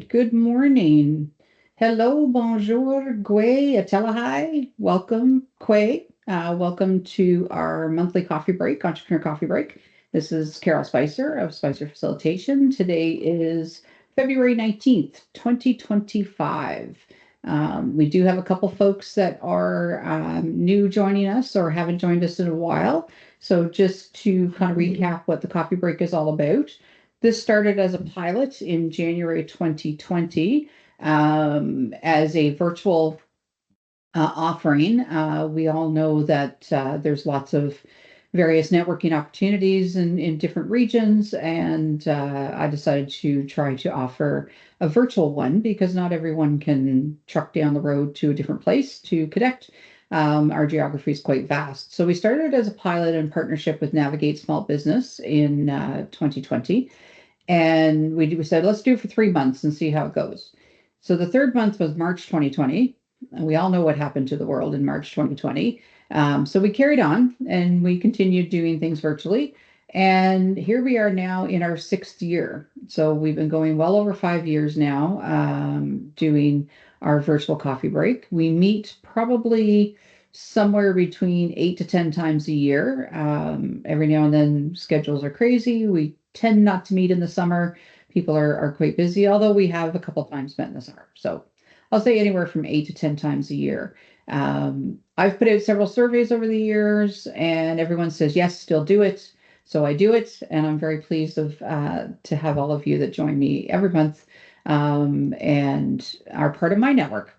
right. Good morning. Hello, bonjour, Gwe, Atelahai. Welcome, Kwe. Welcome to our monthly coffee break, entrepreneur coffee break. This is Carol Spicer of Spicer Facilitation. Today is February 19th, 2025. We do have a couple folks that are new joining us or haven't joined us in a while. So just to kind of recap what the coffee break is all about. This started as a pilot in January 2020 as a virtual offering. We all know that there's lots of various networking opportunities in different regions, and I decided to try to offer a virtual one because not everyone can truck down the road to a different place to connect. Our geography is quite vast. So we started as a pilot in partnership with Navigate Small Business in 2020. And we said, let's do it for 3 months and see how it goes. So the third month was March 2020. And we all know what happened to the world in March 2020. So we carried on and we continued doing things virtually. And here we are now in our sixth year. So we've been going well over 5 years now, doing our virtual coffee break. We meet probably somewhere between 8 to 10 times a year. Every now and then schedules are crazy. We tend not to meet in the summer. People are quite busy, although we have a couple times met in the summer. So I'll say anywhere from 8 to 10 times a year. I've put out several surveys over the years, and everyone says, yes, still do it. So I do it, and I'm very pleased to have all of you that join me every month and are part of my network.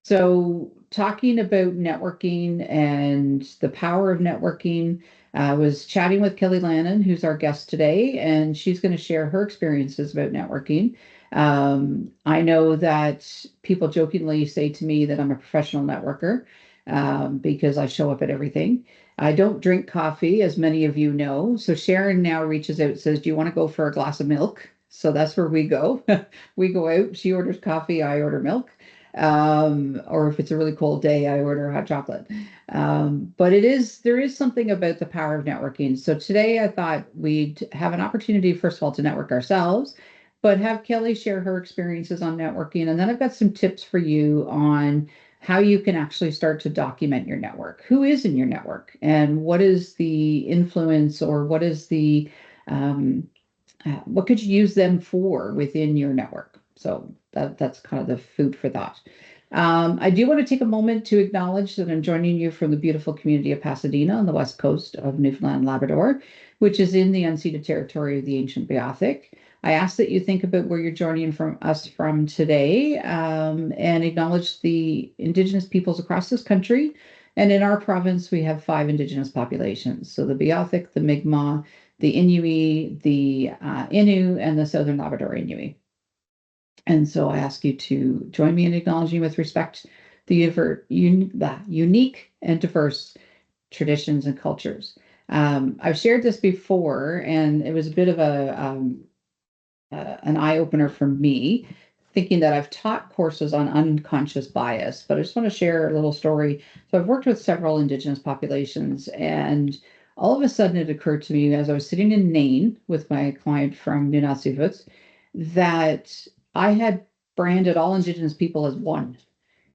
So talking about networking and the power of networking, I was chatting with Kelli Lannon, who's our guest today, and she's going to share her experiences about networking. I know that people jokingly say to me that I'm a professional networker because I show up at everything. I don't drink coffee, as many of you know. So Sharon now reaches out and says, do you want to go for a glass of milk? So that's where we go. We go out. She orders coffee. I order milk. Or if it's a really cold day, I order hot chocolate. But there is something about the power of networking. So today I thought we'd have an opportunity, first of all, to network ourselves, but have Kelli share her experiences on networking. And then I've got some tips for you on how you can actually start to document your network. Who is in your network and what is the influence or what is what could you use them for within your network? So that's kind of the food for thought. I do want to take a moment to acknowledge that I'm joining you from the beautiful community of Pasadena on the west coast of Newfoundland and Labrador, which is in the unceded territory of the ancient Beothuk. I ask that you think about where you're joining from us from today and acknowledge the Indigenous peoples across this country. And in our province, we have 5 Indigenous populations. So the Beothuk, the Mi'kmaq, the Inuit, the Innu, and the Southern Labrador Inuit. And so I ask you to join me in acknowledging with respect the unique and diverse traditions and cultures. I've shared this before, and it was a bit of an eye-opener for me, thinking that I've taught courses on unconscious bias, but I just want to share a little story. So I've worked with several Indigenous populations, and all of a sudden it occurred to me as I was sitting in Nain with my client from Nunavut that I had branded all Indigenous people as one.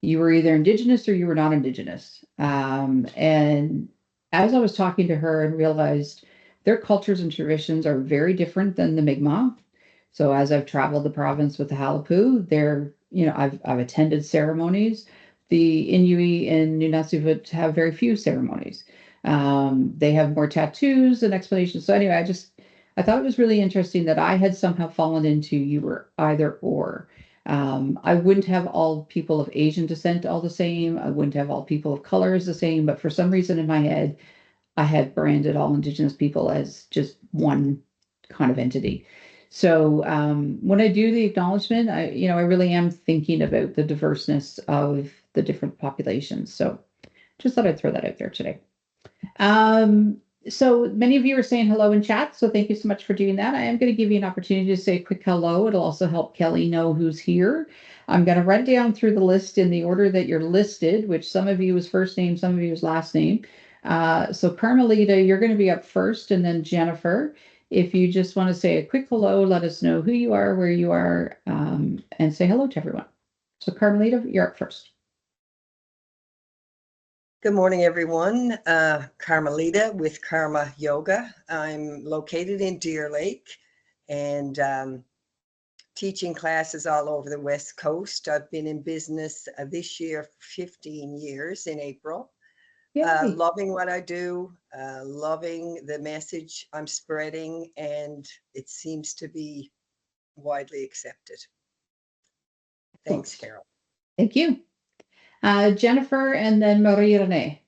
You were either Indigenous or you were not Indigenous. And as I was talking to her and realized their cultures and traditions are very different than the Mi'kmaq. So as I've traveled the province with the Halapu, I've attended ceremonies. The Inuit and Nunavut have very few ceremonies. They have more tattoos and explanations. So anyway, I thought it was really interesting that I had somehow fallen into you were either or. I wouldn't have all people of Asian descent all the same. I wouldn't have all people of color as the same. But for some reason in my head, I had branded all Indigenous people as just one kind of entity. So when I do the acknowledgement, I really am thinking about the diverseness of the different populations. So just thought I'd throw that out there today. So many of you are saying hello in chat, so thank you so much for doing that. I am going to give you an opportunity to say a quick hello. It'll also help Kelli know who's here. I'm going to run down through the list in the order that you're listed, which some of you is first name, some of you is last name. So Carmelita, you're going to be up first, and then Jennifer. If you just want to say a quick hello, let us know who you are, where you are, and say hello to everyone. So Carmelita, you're up first. Good morning, everyone. Carmelita with Karma Yoga. I'm located in Deer Lake and teaching classes all over the West Coast. I've been in business this year for 15 years in April. Loving what I do, loving the message I'm spreading, and it seems to be widely accepted. Thanks, Carol. Thank you. Jennifer and then Marie Renee.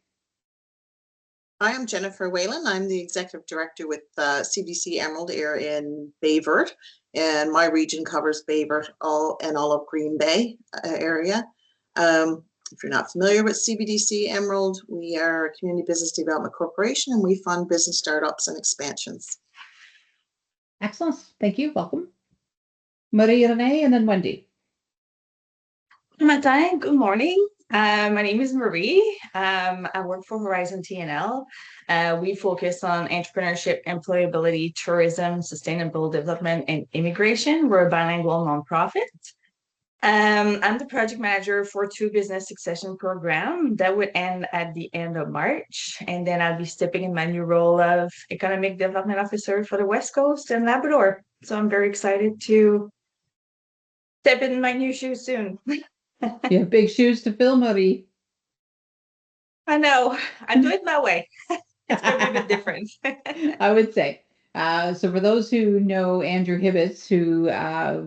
I am Jennifer Whalen. I'm the executive director with CBC Emerald here in Bayvert, and my region covers Bayvert all of Green Bay area. If you're not familiar with CBDC Emerald, we are a community business development corporation, and we fund business startups and expansions. Excellent. Thank you. Welcome. Marie Renee and then Wendy. Good morning. My name is Marie. I work for Horizon TNL. We focus on entrepreneurship, employability, tourism, sustainable development, and immigration. We're a bilingual nonprofit. I'm the project manager for 2 business succession program that would end at the end of March. And then I'll be stepping in my new role of economic development officer for the West Coast and Labrador. So I'm very excited to step in my new shoes soon. You have big shoes to fill, Marie. I know. I do it my way. It's going to be a bit different. I would say. So for those who know Andrew Hibbets, who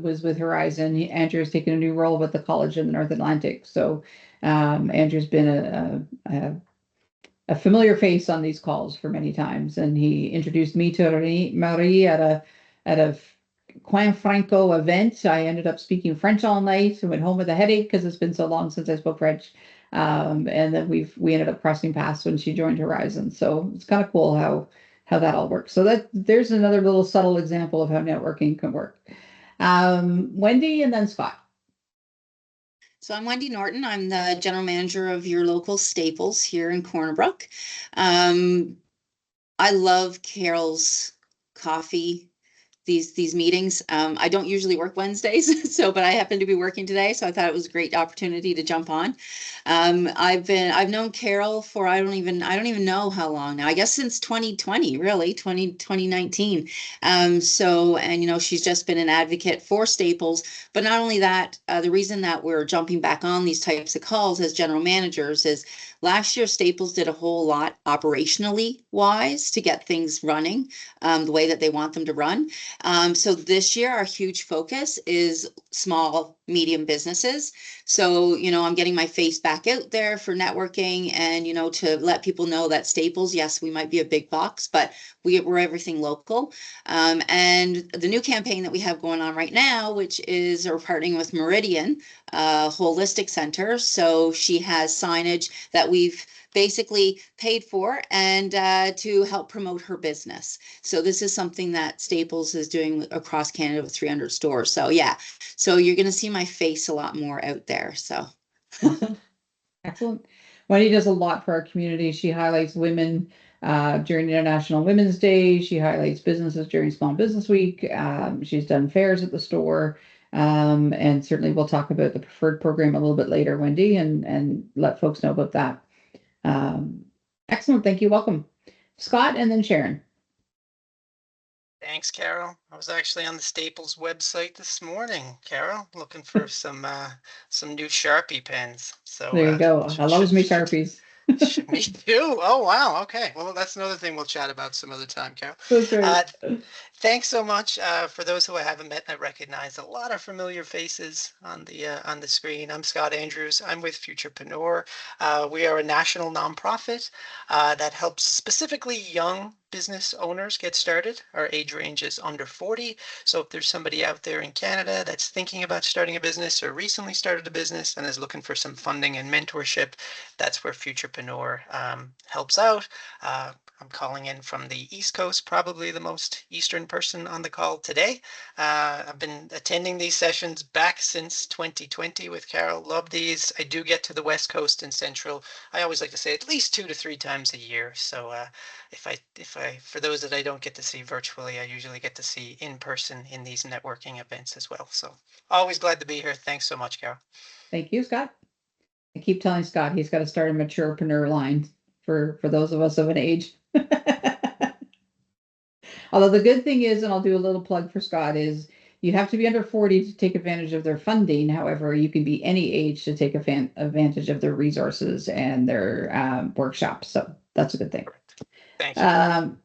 was with Horizon, Andrew has taken a new role with the college in the North Atlantic. So Andrew's been a familiar face on these calls for many times, and he introduced me to Marie at a Coin Franco event. I ended up speaking French all night and went home with a headache because it's been so long since I spoke French. And then we ended up crossing paths when she joined Horizon. So it's kind of cool how that all works. So there's another little subtle example of how networking can work. Wendy and then Scott. So I'm Wendy Norton. I'm the general manager of your local Staples here in Corner Brook. I love Carol's coffee, these meetings. I don't usually work Wednesdays, but I happen to be working today, so I thought it was a great opportunity to jump on. I've known Carol for I don't even know how long now. I guess since 2020, really, 2019. And she's just been an advocate for Staples. But not only that, the reason that we're jumping back on these types of calls as general managers is last year Staples did a whole lot operationally wise to get things running the way that they want them to run. So this year, our huge focus is small, medium businesses. So, I'm getting my face back out there for networking and, to let people know that Staples, yes, we might be a big box, but we're everything local. And the new campaign that we have going on right now, which is we're partnering with Meridian Holistic Center. So she has signage that we've basically paid for and to help promote her business. So this is something that Staples is doing across Canada with 300 stores. So yeah, so you're going to see my face a lot more out there. So Excellent. Wendy does a lot for our community. She highlights women during International Women's Day. She highlights businesses during Small Business Week. She's done fairs at the store. And certainly we'll talk about the preferred program a little bit later, Wendy, and let folks know about that. Excellent. Thank you. Welcome. Scott and then Sharon. Thanks, Carol. I was actually on the Staples website this morning, Carol, looking for some new Sharpie pens. So there you go. I love me Sharpies. Me too. Oh, wow. Okay. Well, that's another thing we'll chat about some other time, Carol. That's right. Thanks so much. For those who I haven't met, I recognize a lot of familiar faces on the screen. I'm Scott Andrews. I'm with Futurepreneur. We are a national nonprofit that helps specifically young business owners get started. Our age range is under 40. So if there's somebody out there in Canada that's thinking about starting a business or recently started a business and is looking for some funding and mentorship, that's where Futurepreneur helps out. I'm calling in from the East Coast, probably the most Eastern person on the call today. I've been attending these sessions back since 2020 with Carol. Love these. I do get to the West Coast and Central. I always like to say at least 2 to 3 times a year. So for those that I don't get to see virtually, I usually get to see in person in these networking events as well. So always glad to be here. Thanks so much, Carol. Thank you, Scott. I keep telling Scott he's got to start a maturepreneur line for those of us of an age. Although the good thing is, and I'll do a little plug for Scott, is you have to be under 40 to take advantage of their funding. However, you can be any age to take advantage of their resources and their workshops. So that's a good thing. Thank you.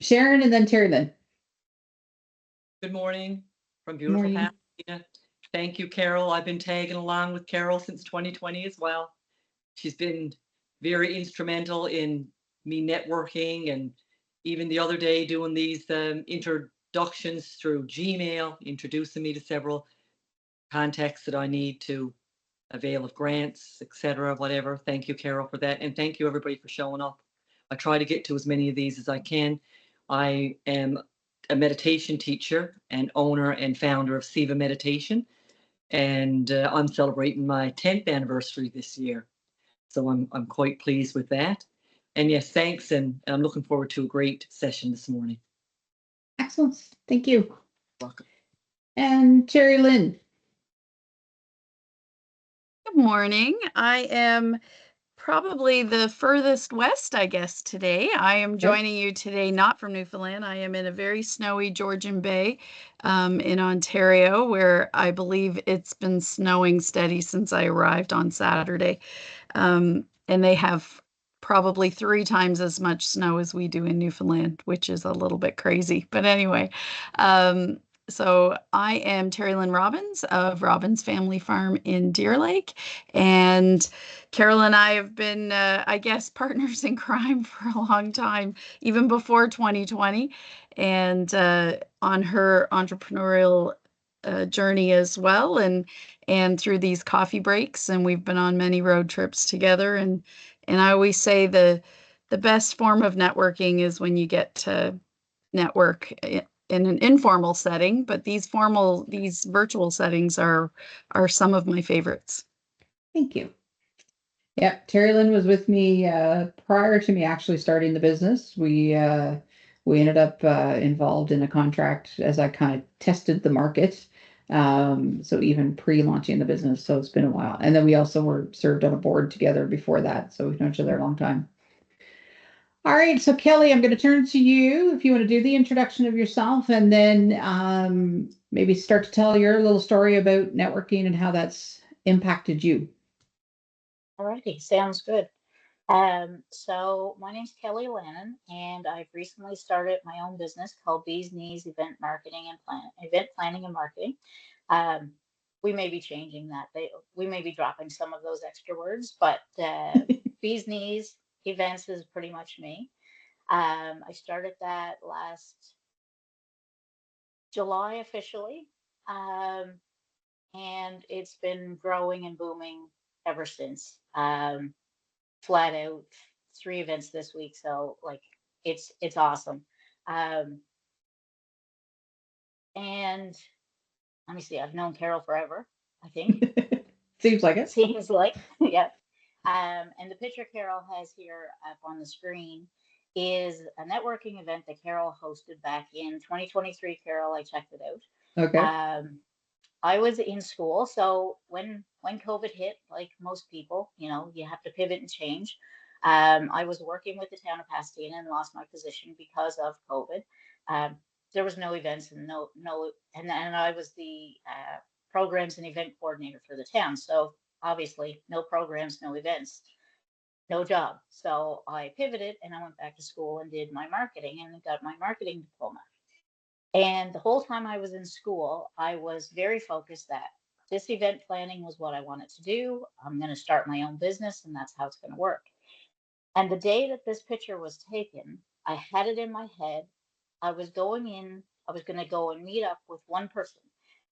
Sharon and then Terry Lynn. Good morning from beautiful Morning. Pasadena. Thank you, Carol. I've been tagging along with Carol since 2020 as well. She's been very instrumental in me networking, and even the other day doing these introductions through Gmail, introducing me to several contacts that I need to avail of grants, etc., whatever. Thank you, Carol, for that. And thank you, everybody, for showing up. I try to get to as many of these as I can. I am a meditation teacher and owner and founder of Siva Meditation. And I'm celebrating my 10th anniversary this year. So I'm quite pleased with that. And yes, thanks. And I'm looking forward to a great session this morning. Excellent. Thank you. Welcome. And Terry Lynn. Good morning. I am probably the furthest west, I guess, today. I am joining you today not from Newfoundland. I am in a very snowy Georgian Bay in Ontario, where I believe it's been snowing steady since I arrived on Saturday. And they have probably 3 times as much snow as we do in Newfoundland, which is a little bit crazy. But anyway, so I am Terry Lynn Robbins of Robbins Family Farm in Deer Lake, and Carol and I have been, I guess, partners in crime for a long time, even before 2020, and on her entrepreneurial journey as well, and through these coffee breaks, and we've been on many road trips together, and I always say the best form of networking is when you get to network in an informal setting, but these virtual settings are some of my favorites. Thank you. Yeah, Terry Lynn was with me prior to me actually starting the business. We ended up involved in a contract as I kind of tested the market. So even pre-launching the business, so it's been a while. And then we also were served on a board together before that, so we've known each other a long time. All right, so Kelly, I'm going to turn to you if you want to do the introduction of yourself, and then maybe start to tell your little story about networking and how that's impacted you. Alrighty, sounds good. So my name's Kelli Lannon, and I've recently started my own business called Bees Knees Event Planning and Marketing. We may be changing that. We may be dropping some of those extra words, but Bees Knees Events is pretty much me. I started that last July officially, and it's been growing and booming ever since. Flat out 3 events this week, so like it's awesome. And let me see, I've known Carol forever, I think. Seems like it. Seems like, yeah. And the picture Carol has here up on the screen is a networking event that Carol hosted back in 2023. Carol, I checked it out. Okay. I was in school, so when COVID hit, like most people, you have to pivot and change. I was working with the town of Pasadena and lost my position because of COVID. There was no events and and I was the programs and event coordinator for the town. So obviously, no programs, no events, no job. So I pivoted and I went back to school and did my marketing and got my marketing diploma. And the whole time I was in school, I was very focused that this event planning was what I wanted to do. I'm going to start my own business, and that's how it's going to work. And the day that this picture was taken, I had it in my head. I was going to go and meet up with one person.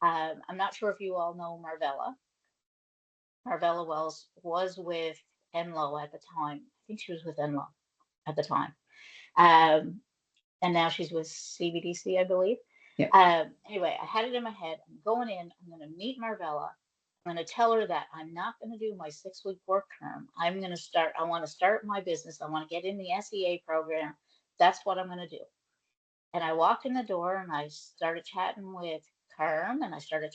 I'm not sure if you all know Marvella. Marvella Wells was with Enlo at the time. I think she was with Enlo at the time. Um, and now she's with CBDC, I believe. Yeah. Anyway, I had it in my head. I'm going in. I'm going to meet Marvella. I'm going to tell her that I'm not going to do my 6-week work term. I'm going to start. I want to start my business. I want to get in the SEA program. That's what I'm going to do. And I walked in the door and I started chatting with Carm, and I started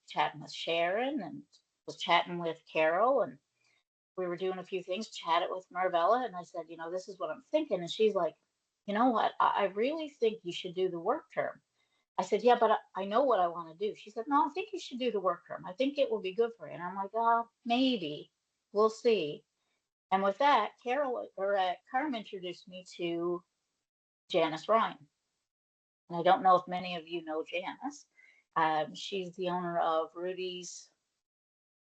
chatting with Sharon, and was chatting with Carol, and we were doing a few things, chatted with Marvella, and I said, this is what I'm thinking. And she's like, you know what? I really think you should do the work term. I said, yeah, but I know what I want to do. She said, no, I think you should do the work term. I think it will be good for you. And I'm like, oh, maybe. We'll see. And with that, Carm introduced me to Janice Ryan. And I don't know if many of you know Janice. She's the owner of Rudy's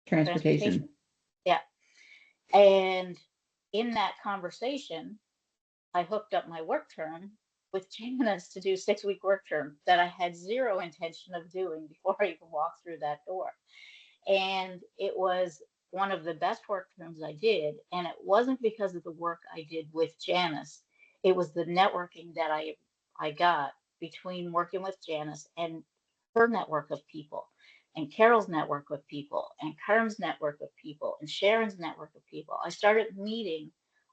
Transportation. Yeah. And in that conversation, I hooked up my work term with Janice to do 6-week work term that I had zero intention of doing before I even walked through that door. And it was one of the best work terms I did. And it wasn't because of the work I did with Janice. It was the networking that I got between working with Janice and her network of people, and Carol's network of people, and Carm's network of people, and Sharon's network of people. I started meeting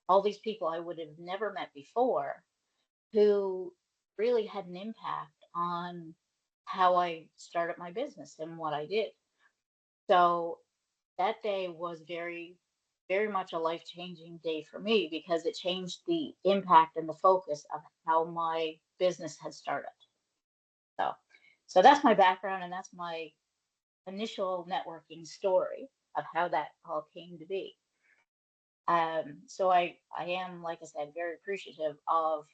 all these people I would have never met before, who really had an impact on how I started my business and what I did. So that day was very, very much a life-changing day for me, because it changed the impact and the focus of how my business had started. So, so that's my background, and that's my initial networking story of how that all came to be. So I am, like I said, very appreciative of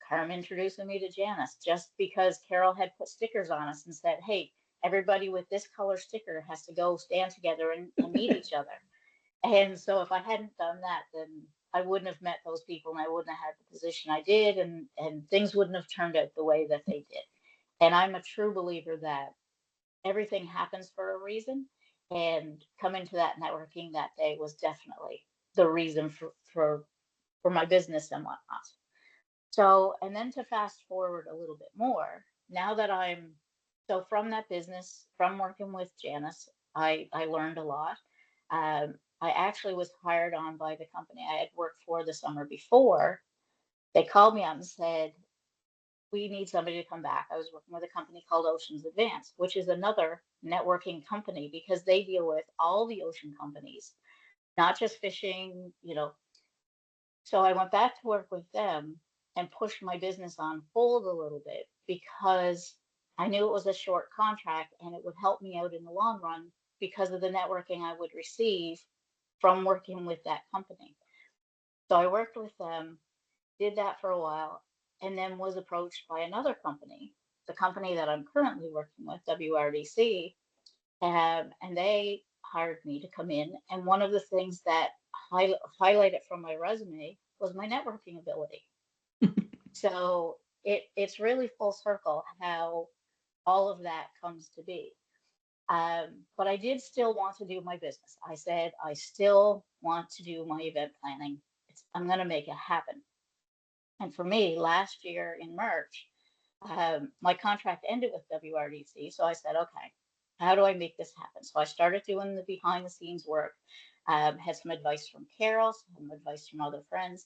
Carm introducing me to Janice, just because Carol had put stickers on us and said, hey, everybody with this color sticker has to go stand together and meet each other. And so if I hadn't done that, then I wouldn't have met those people, and I wouldn't have had the position I did, and things wouldn't have turned out the way that they did. And I'm a true believer that everything happens for a reason. And coming to that networking that day was definitely the reason for my business and whatnot. So, and then to fast forward a little bit more, now that from that business, from working with Janice, I learned a lot. I actually was hired on by the company I had worked for the summer before. They called me up and said, we need somebody to come back. I was working with a company called Oceans Advance, which is another networking company, because they deal with all the ocean companies, not just fishing. So I went back to work with them and pushed my business on hold a little bit, because I knew it was a short contract and it would help me out in the long run because of the networking I would receive from working with that company. So I worked with them, did that for a while, and then was approached by another company, the company that I'm currently working with, WRDC, and they hired me to come in. And one of the things that highlighted from my resume was my networking ability. So it's really full circle how all of that comes to be. But I did still want to do my business. I said, I still want to do my event planning. I'm going to make it happen. And for me, last year in March, my contract ended with WRDC. So I said, okay, how do I make this happen? So I started doing the behind the scenes work, had some advice from Carol, some advice from other friends,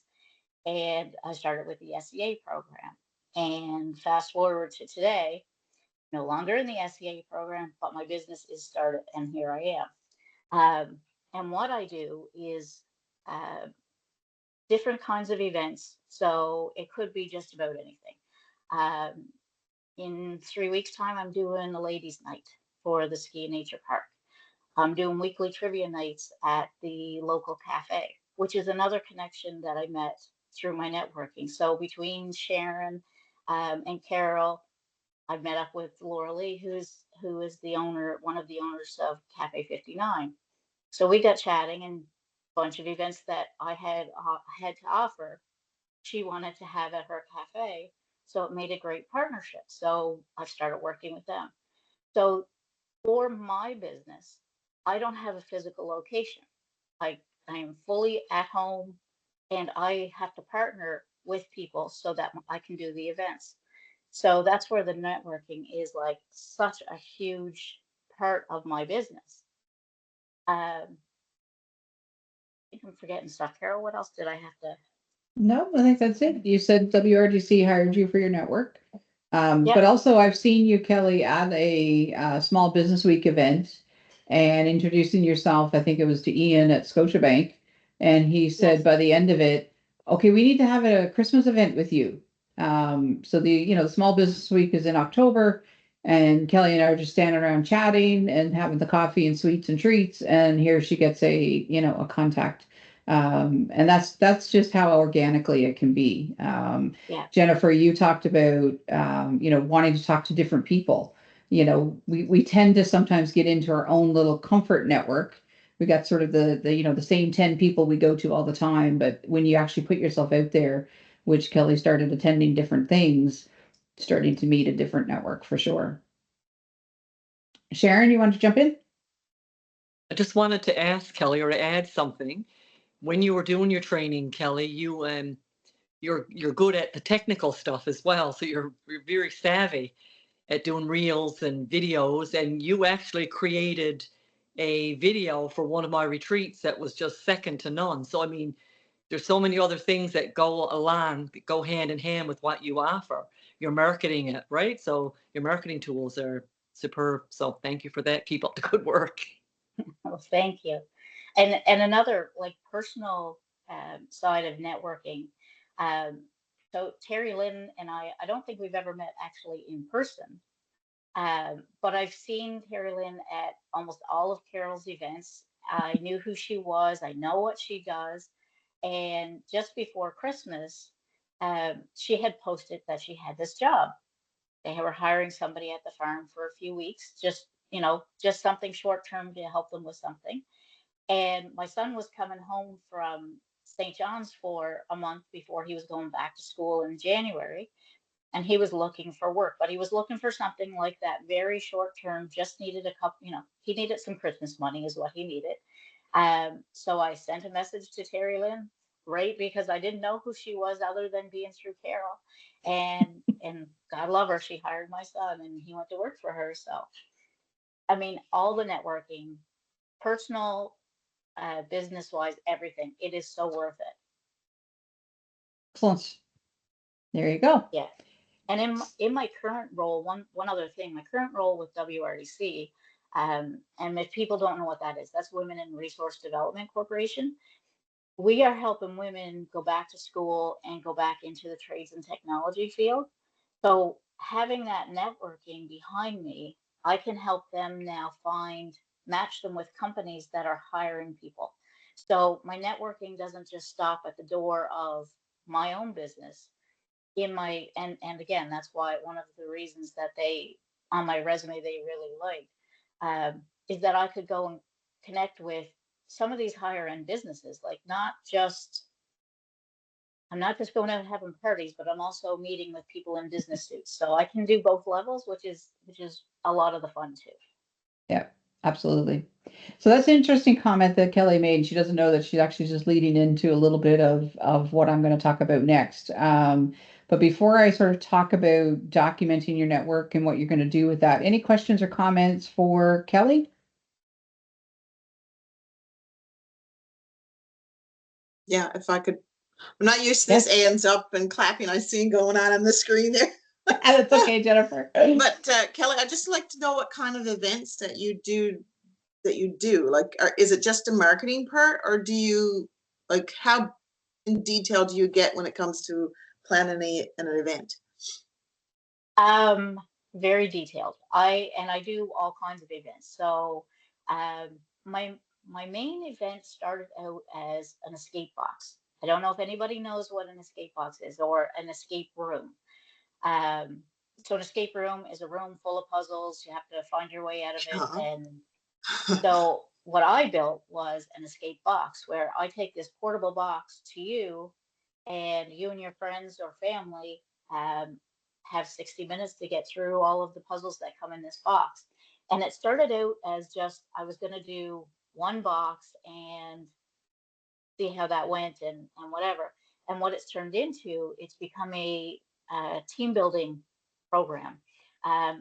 and I started with the SEA program. And fast forward to today, no longer in the SEA program, but my business is started, and here I am. And what I do is uh, different kinds of events. So it could be just about anything. Um, in 3 weeks' time, I'm doing a ladies' night for the Ski Nature Park. I'm doing weekly trivia nights at the local cafe, which is another connection that I met through my networking. So between Sharon and Carol, I've met up with Laura Lee, who is the owner, one of the owners of Cafe 59. So we got chatting, and a bunch of events that I had to offer, she wanted to have at her cafe. So it made a great partnership. So I started working with them. So for my business, I don't have a physical location. I am fully at home, and I have to partner with people so that I can do the events. So that's where the networking is like such a huge part of my business. I think I'm forgetting stuff. Carol, what else did I have to? No, I think that's it. You said WRGC hired you for your network. But Yep. also I've seen you, Kelly, at a small business week event and introducing yourself. I think it was to Ian at Scotiabank. And he said Yes. by the end of it, okay, we need to have a Christmas event with you. So the small business week is in October, and Kelly and I are just standing around chatting and having the coffee and sweets and treats. And here she gets a contact. And that's just how organically it can be. Yeah. Jennifer, you talked about wanting to talk to different people. We tend to sometimes get into our own little comfort network. We got sort of the same 10 people we go to all the time, but when you actually put yourself out there, which Kelly started attending different things, starting to meet a different network for sure. Sharon, you want to jump in? I just wanted to ask Kelly or to add something. When you were doing your training, Kelly, you're good at the technical stuff as well. So you're very savvy at doing reels and videos, and you actually created a video for one of my retreats that was just second to none. So I mean, there's so many other things that go hand in hand with what you offer. You're marketing it, right? So your marketing tools are superb. So thank you for that. Keep up the good work. Well, thank you. And another like personal side of networking. Um, so Terry Lynn and I don't think we've ever met actually in person. But I've seen Terry Lynn at almost all of Carol's events. I knew who she was. I know what she does. And just before Christmas, she had posted that she had this job. They were hiring somebody at the farm for a few weeks, just something short term to help them with something. And my son was coming home from St. John's for a month before he was going back to school in January. And he was looking for work, but he was looking for something like that very short term, just needed a couple, he needed some Christmas money, is what he needed. So I sent a message to Terry Lynn, right? Because I didn't know who she was other than being through Carol. And God love her, she hired my son and he went to work for her. So I mean, all the networking, personal, business wise, everything, it is so worth it. Excellent. There you go. Yeah. And in my current role, one other thing, my current role with WRDC, and if people don't know what that is, that's Women in Resource Development Corporation. We are helping women go back to school and go back into the trades and technology field. So having that networking behind me, I can help them now match them with companies that are hiring people. So my networking doesn't just stop at the door of my own business. And again, that's why one of the reasons that they on my resume they really liked, is that I could go and connect with some of these higher end businesses, like not just I'm not just going out and having parties, but I'm also meeting with people in business suits. So I can do both levels, which is a lot of the fun too. Yeah, absolutely. So that's an interesting comment that Kelly made. She doesn't know that she's actually just leading into a little bit of what I'm going to talk about next. But before I sort of talk about documenting your network and what you're going to do with that, any questions or comments for Kelly? Yeah, if I could. I'm not used to this hands up and clapping I seen going on the screen there. That's okay, Jennifer. But Kelly, I'd just like to know what kind of events that you do. Like, is it just a marketing part, or do you like how in detail do you get when it comes to planning an event? Very detailed. I do all kinds of events. So um, my my main event started out as an escape box. I don't know if anybody knows what an escape box is or an escape room. Um, so an escape room is a room full of puzzles. You have to find your way out of it. And so what I built was an escape box where I take this portable box to you, and you and your friends or family have 60 minutes to get through all of the puzzles that come in this box. And it started out as just I was going to do one box and see how that went and whatever. And what it's turned into, it's become a team building program.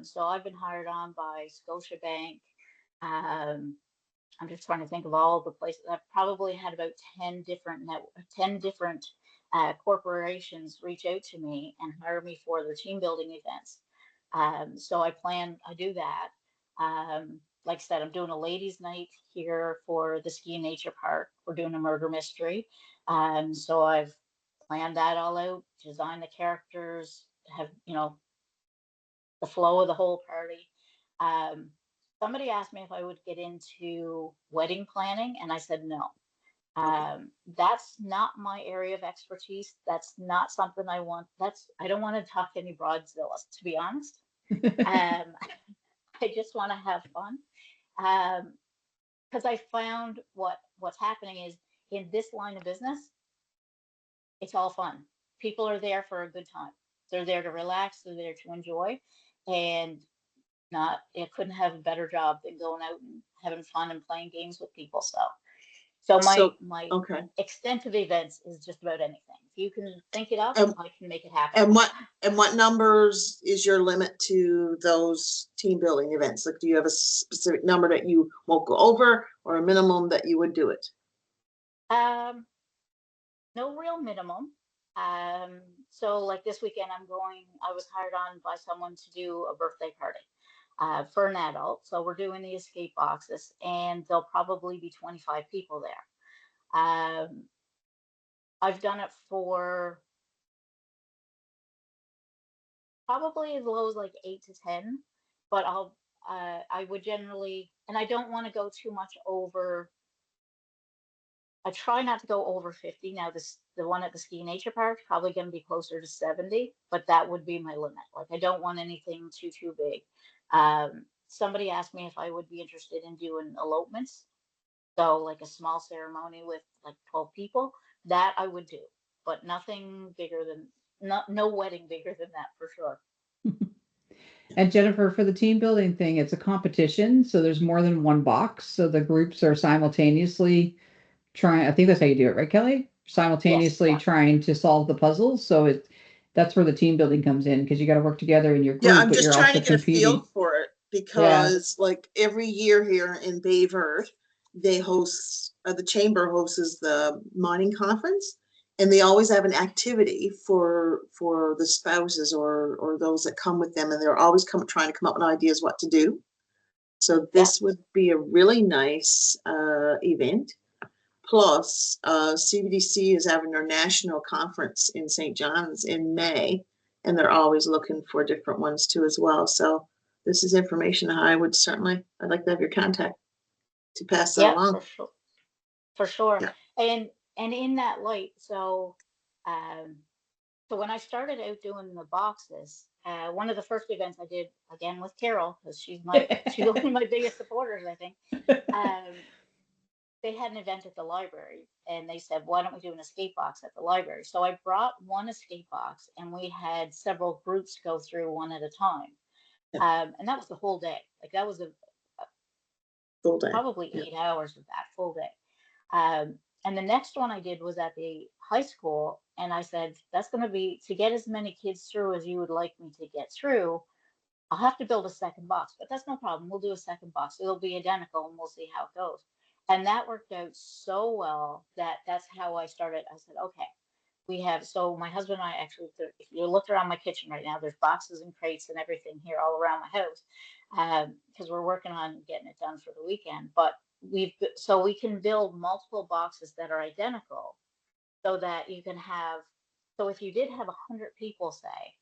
So I've been hired on by Scotiabank. I'm just trying to think of all the places. I've probably had about 10 different corporations reach out to me and hire me for their team building events. So I do that. Like I said, I'm doing a ladies' night here for the Ski and Nature Park. We're doing a murder mystery. So I've planned that all out, designed the characters, have, the flow of the whole party. Somebody asked me if I would get into wedding planning, and I said no. That's not my area of expertise. That's not something I want. I don't want to talk to any broadzillas, to be honest. I just want to have fun. Because I found what's happening is in this line of business, it's all fun. People are there for a good time. They're there to relax. They're there to enjoy, and it couldn't have a better job than going out and having fun and playing games with people. So my Okay. extent of events is just about anything. If you can think it up, I can make it happen. And what numbers is your limit to those team building events? Like, do you have a specific number that you won't go over, or a minimum that you would do it? No real minimum. So like this weekend, I was hired on by someone to do a birthday party for an adult. So we're doing the escape boxes, and there'll probably be 25 people there. I've done it for probably as low as like 8 to 10, but I would generally, and I don't want to go too much over. I try not to go over 50. Now, the one at the Ski Nature Park probably going to be closer to 70, but that would be my limit. Like, I don't want anything too big. Somebody asked me if I would be interested in doing elopements. So like a small ceremony with like 12 people, that I would do, but nothing bigger than, no wedding bigger than that for sure. And Jennifer, for the team building thing, it's a competition. So there's more than one box. So the groups are simultaneously trying, I think that's how you do it, right, Kelly? Simultaneously Yes, yeah. trying to solve the puzzles. So that's where the team building comes in, because you got to work together in your group, Yeah, I'm but just you're trying also to get a competing. feel for it, because like every year here in Bayvert, they host, the chamber hosts the mining conference, and they always have an activity for the spouses or those that come with them, and they're always trying to come up with ideas what to do. So this would be a really nice event. Plus, CBDC is having their national conference in St. John's in May, and they're always looking for different ones too as well. So this is information I'd like to have your contact to pass that Yeah, along. for sure. Yeah. And in that light, so when I started out doing the boxes, one of the first events I did again with Carol, because she's one of my biggest supporters, I think. They had an event at the library, and they said, why don't we do an escape box at the library? So I brought one escape box, and we had several groups go through one at a time. And that was the whole day. Like, that was Full day. probably 8 hours of that full day. And the next one I did was at the high school, and I said, that's going to be to get as many kids through as you would like me to get through. I'll have to build a second box, but that's no problem. We'll do a second box. It'll be identical, and we'll see how it goes. And that worked out so well that's how I started. I said, okay, so my husband and I actually, if you look around my kitchen right now, there's boxes and crates and everything here all around my house, because we're working on getting it done for the weekend. But so we can build multiple boxes that are identical, so that you can have, so if you did have 100 people, say,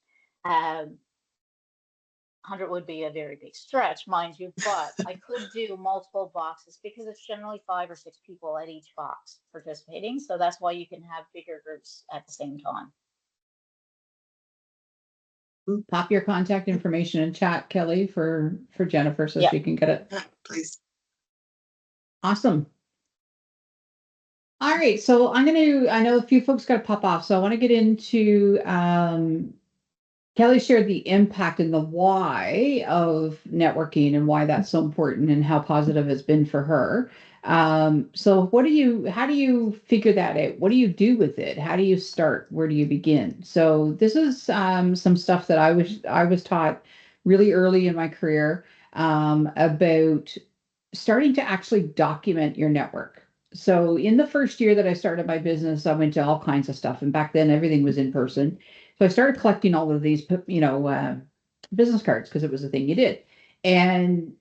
100 would be a very big stretch, mind you, but I could do multiple boxes because it's generally 5 or 6 people at each box participating. So that's why you can have bigger groups at the same time. Pop your contact information in chat, Kelly, for Jennifer, so she can get it. Please. Awesome. All right, so I know a few folks got to pop off, so I want to get into Kelli shared the impact and the why of networking and why that's so important and how positive it's been for her. So how do you figure that out? What do you do with it? How do you start? Where do you begin? So this is some stuff that I was taught really early in my career about starting to actually document your network. So in the first year that I started my business, I went to all kinds of stuff, and back then everything was in person. So I started collecting all of these, business cards because it was a thing you did. And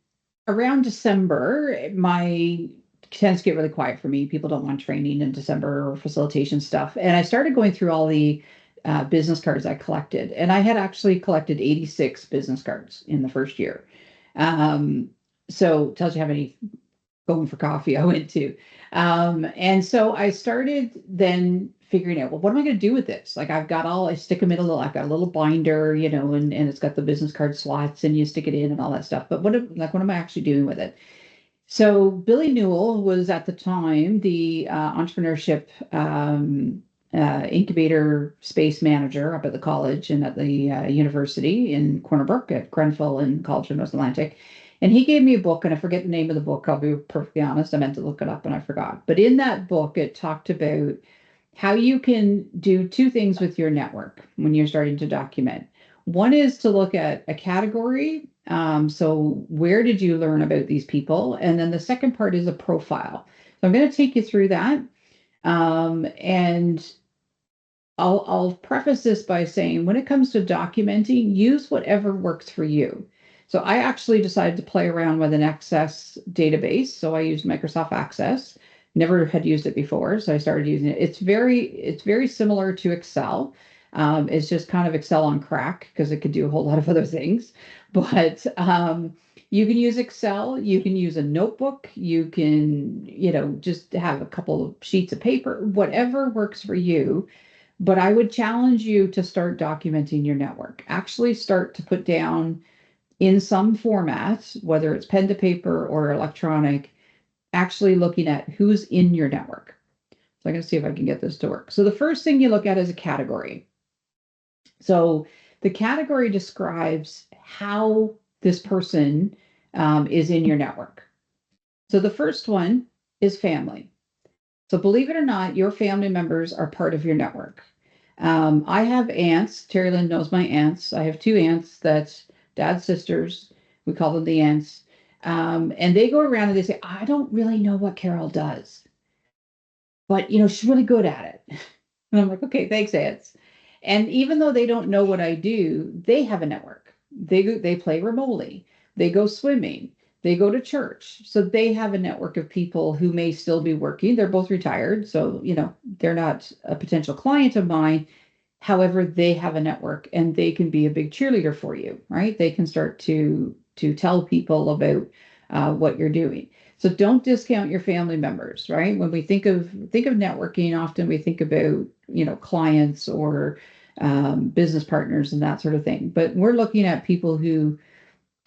around December, my tends to get really quiet for me. People don't want training in December or facilitation stuff. And I started going through all the business cards I collected, and I had actually collected 86 business cards in the first year. Um, so it tells you how many going for coffee I went to. And so I started then figuring out, well, what am I going to do with this? Like I stick them in I've got a little binder, and it's got the business card slots and you stick it in and all that stuff. But what am I actually doing with it? So Billy Newell was at the time the entrepreneurship incubator space manager up at the college and at the university in Corner Brook at Grenfell and College of North Atlantic. And he gave me a book, and I forget the name of the book. I'll be perfectly honest. I meant to look it up and I forgot. But in that book, it talked about how you can do two things with your network when you're starting to document. One is to look at a category. So where did you learn about these people? And then the second part is a profile. So I'm going to take you through that. And I'll preface this by saying when it comes to documenting, use whatever works for you. So I actually decided to play around with an Access database. So I used Microsoft Access. Never had used it before, so I started using it. It's very similar to Excel. It's just kind of Excel on crack because it could do a whole lot of other things. But you can use Excel. You can use a notebook. You can, just have a couple of sheets of paper, whatever works for you. But I would challenge you to start documenting your network. Actually start to put down in some format, whether it's pen to paper or electronic, actually looking at who's in your network. So I'm going to see if I can get this to work. So the first thing you look at is a category. So the category describes how this person is in your network. So the first one is family. So believe it or not, your family members are part of your network. I have aunts. Terry Lynn knows my aunts. I have two aunts that's dad's sisters. We call them the aunts. And they go around and they say, I don't really know what Carol does, but she's really good at it. And I'm like, okay, thanks, aunts. And even though they don't know what I do, they have a network. They play remotely. They go swimming. They go to church. So they have a network of people who may still be working. They're both retired, so they're not a potential client of mine. However, they have a network and they can be a big cheerleader for you, right? They can start to tell people about what you're doing. So don't discount your family members, right? When we think of networking, often we think about clients or business partners and that sort of thing. But we're looking at people who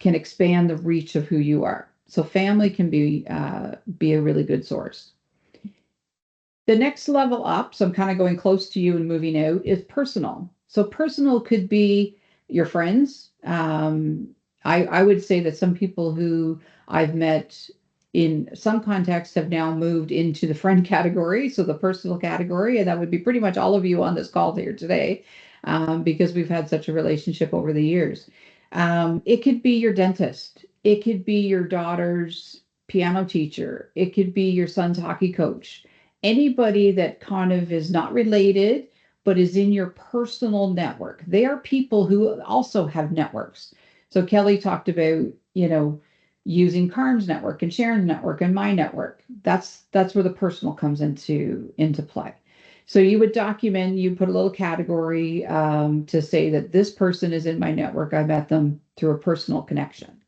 can expand the reach of who you are. So family can be a really good source. The next level up, so I'm kind of going close to you and moving out, is personal. So personal could be your friends. I would say that some people who I've met in some contexts have now moved into the friend category, so the personal category, and that would be pretty much all of you on this call here today, because we've had such a relationship over the years. It could be your dentist. It could be your daughter's piano teacher. It could be your son's hockey coach. Anybody that kind of is not related, but is in your personal network. They are people who also have networks. So Kelli talked about, using Carm's network and Sharon's network and my network. That's where the personal comes into play. So you would document, you put a little category to say that this person is in my network. I met them through a personal connection.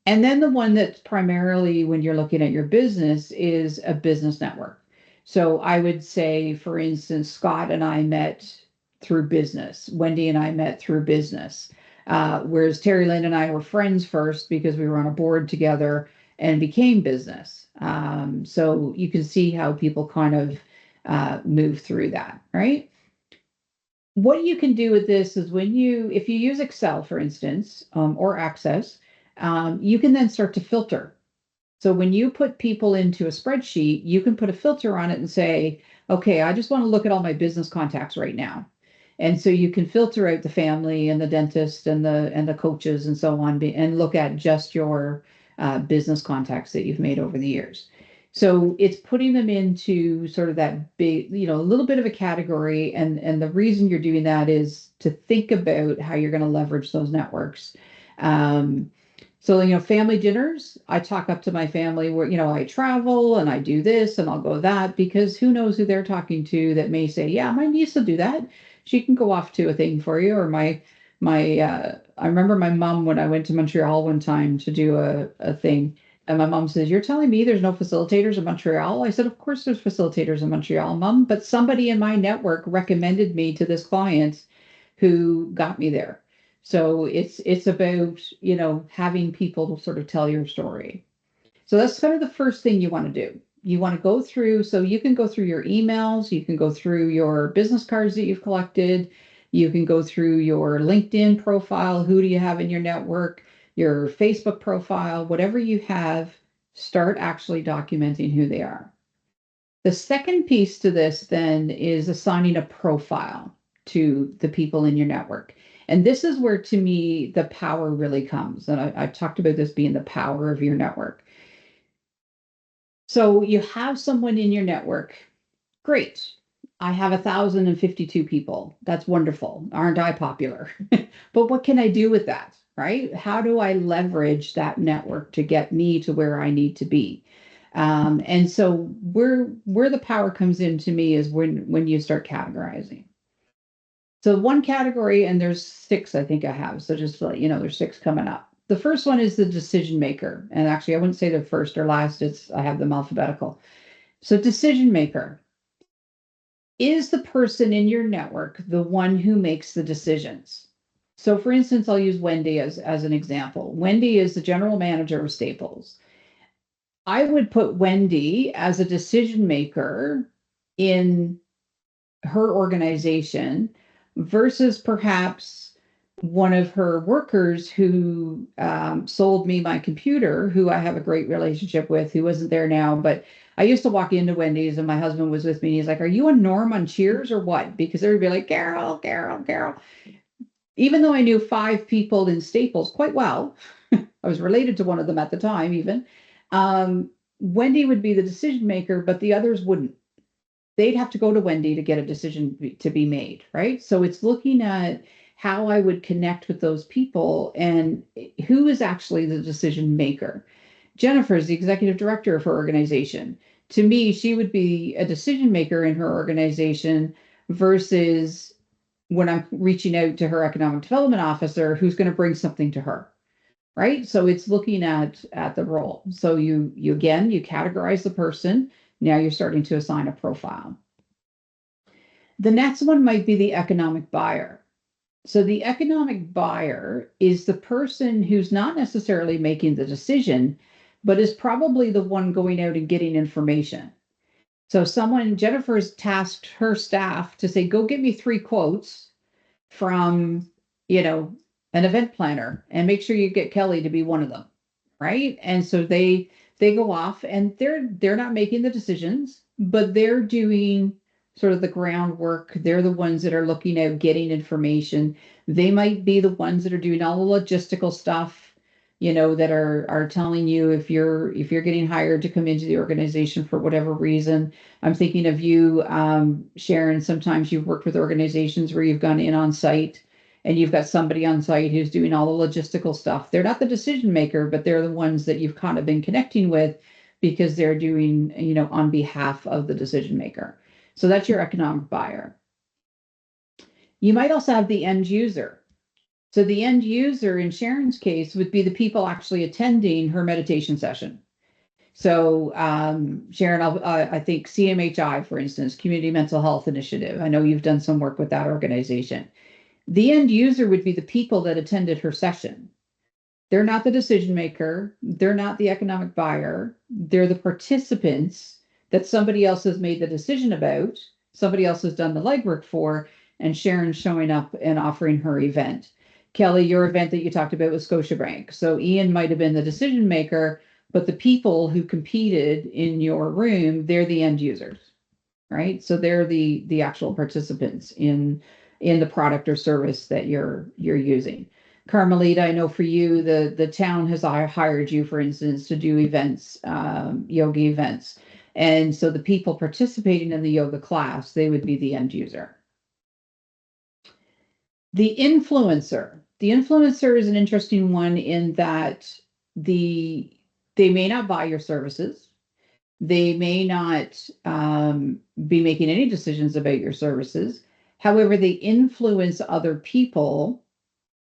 And then the one that's primarily when you're looking at your business is a business network. So I would say, for instance, Scott and I met through business. Wendy and I met through business. Whereas Terry Lynn and I were friends first because we were on a board together and became business. So you can see how people kind of move through that, right? What you can do with this is if you use Excel, for instance, or Access, you can then start to filter. So when you put people into a spreadsheet, you can put a filter on it and say, okay, I just want to look at all my business contacts right now. And so you can filter out the family and the dentist and the coaches and so on, and look at just your business contacts that you've made over the years. So it's putting them into sort of that big, a little bit of a category. And the reason you're doing that is to think about how you're going to leverage those networks. So, family dinners, I talk up to my family where, I travel and I do this and I'll go that, because who knows who they're talking to that may say, yeah, my niece will do that. She can go off to a thing for you. Or I remember my mom, when I went to Montreal one time to do a thing, and my mom says, you're telling me there's no facilitators in Montreal? I said, of course there's facilitators in Montreal, Mom, but somebody in my network recommended me to this client who got me there. So it's about, having people sort of tell your story. So that's kind of the first thing you want to do. You want to go through, so you can go through your emails, you can go through your business cards that you've collected, you can go through your LinkedIn profile, who do you have in your network, your Facebook profile, whatever you have, start actually documenting who they are. The second piece to this then is assigning a profile to the people in your network. And this is where, to me, the power really comes. And I've talked about this being the power of your network. So you have someone in your network. Great. I have 1,052 people. That's wonderful. Aren't I popular? But what can I do with that? Right? How do I leverage that network to get me to where I need to be? And so where the power comes in to me is when you start categorizing. So one category, and there's 6 I think I have. So just to let you know, there's 6 coming up. The first one is the decision maker. And actually, I wouldn't say the first or last. I have them alphabetical. So decision maker. Is the person in your network the one who makes the decisions? So for instance, I'll use Wendy as an example. Wendy is the general manager of Staples. I would put Wendy as a decision maker in her organization versus perhaps one of her workers who sold me my computer, who I have a great relationship with, who isn't there now. But I used to walk into Wendy's and my husband was with me. And he's like, are you a Norm on Cheers or what? Because everybody like, Carol, Carol, Carol. Even though I knew 5 people in Staples quite well, I was related to one of them at the time, even. Wendy would be the decision maker, but the others wouldn't. They'd have to go to Wendy to get a decision to be made, right? So it's looking at how I would connect with those people and who is actually the decision maker. Jennifer is the executive director of her organization. To me, she would be a decision maker in her organization versus when I'm reaching out to her economic development officer, who's going to bring something to her, right? So it's looking at the role. So you again, you categorize the person. Now you're starting to assign a profile. The next one might be the economic buyer. So the economic buyer is the person who's not necessarily making the decision, but is probably the one going out and getting information. So Jennifer's tasked her staff to say, go get me 3 quotes from, an event planner, and make sure you get Kelly to be one of them. Right. And so they go off and they're not making the decisions, but they're doing sort of the groundwork. They're the ones that are looking at getting information. They might be the ones that are doing all the logistical stuff, that are telling you if you're getting hired to come into the organization for whatever reason. I'm thinking of you, Sharon. Sometimes you've worked with organizations where you've gone in on site and you've got somebody on site who's doing all the logistical stuff. They're not the decision maker, but they're the ones that you've kind of been connecting with because they're doing, on behalf of the decision maker. So that's your economic buyer. You might also have the end user. So the end user in Sharon's case would be the people actually attending her meditation session. So Sharon, I think CMHI, for instance, Community Mental Health Initiative. I know you've done some work with that organization. The end user would be the people that attended her session. They're not the decision maker. They're not the economic buyer. They're the participants that somebody else has made the decision about, somebody else has done the legwork for, and Sharon showing up and offering her event. Kelly, your event that you talked about was Scotiabank. So Ian might have been the decision maker, but the people who competed in your room, they're the end users, right? So they're the actual participants in the product or service that you're using. Carmelita, I know for you, the town has hired you, for instance, to do events, yoga events. And so the people participating in the yoga class, they would be the end user. The influencer is an interesting one in that they may not buy your services. They may not be making any decisions about your services. However, they influence other people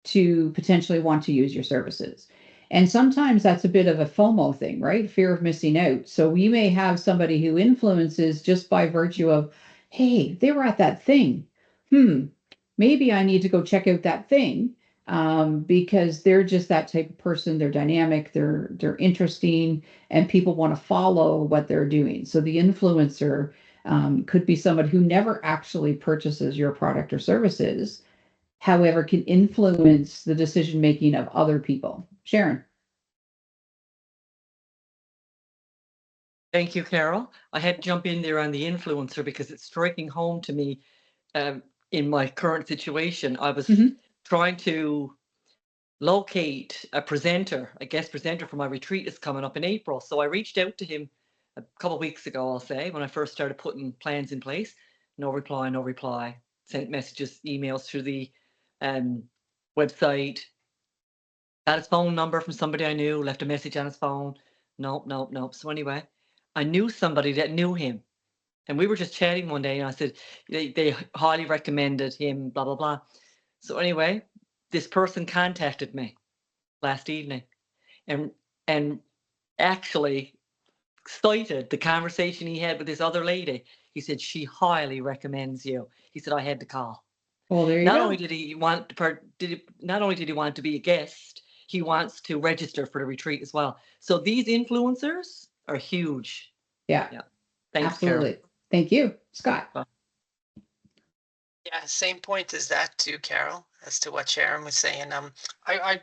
to potentially want to use your services. And sometimes that's a bit of a FOMO thing, right? Fear of missing out. So we may have somebody who influences just by virtue of, hey, they were at that thing. Maybe I need to go check out that thing, because they're just that type of person. They're dynamic, they're interesting, and people want to follow what they're doing. So the influencer could be someone who never actually purchases your product or services, however, can influence the decision making of other people. Sharon. Thank you, Carol. I had to jump in there on the influencer because it's striking home to me in my current situation. I was trying to locate a presenter, a guest presenter for my retreat is coming up in April. So I reached out to him a couple of weeks ago, I'll say, when I first started putting plans in place. No reply, no reply. Sent messages, emails through the website. Got his phone number from somebody I knew, left a message on his phone. Nope. So anyway, I knew somebody that knew him. And we were just chatting one day and I said, they highly recommended him, blah, blah, blah. So anyway, this person contacted me last evening and actually cited the conversation he had with this other lady. He said, she highly recommends you. He said, I had to call. Well, there you Not go. only did he want not only did he want to be a guest, he wants to register for the retreat as well. So these influencers are huge. Yeah. Thanks, absolutely. Carol. Thank you, Scott. Yeah, same point as that too, Carol, as to what Sharon was saying. I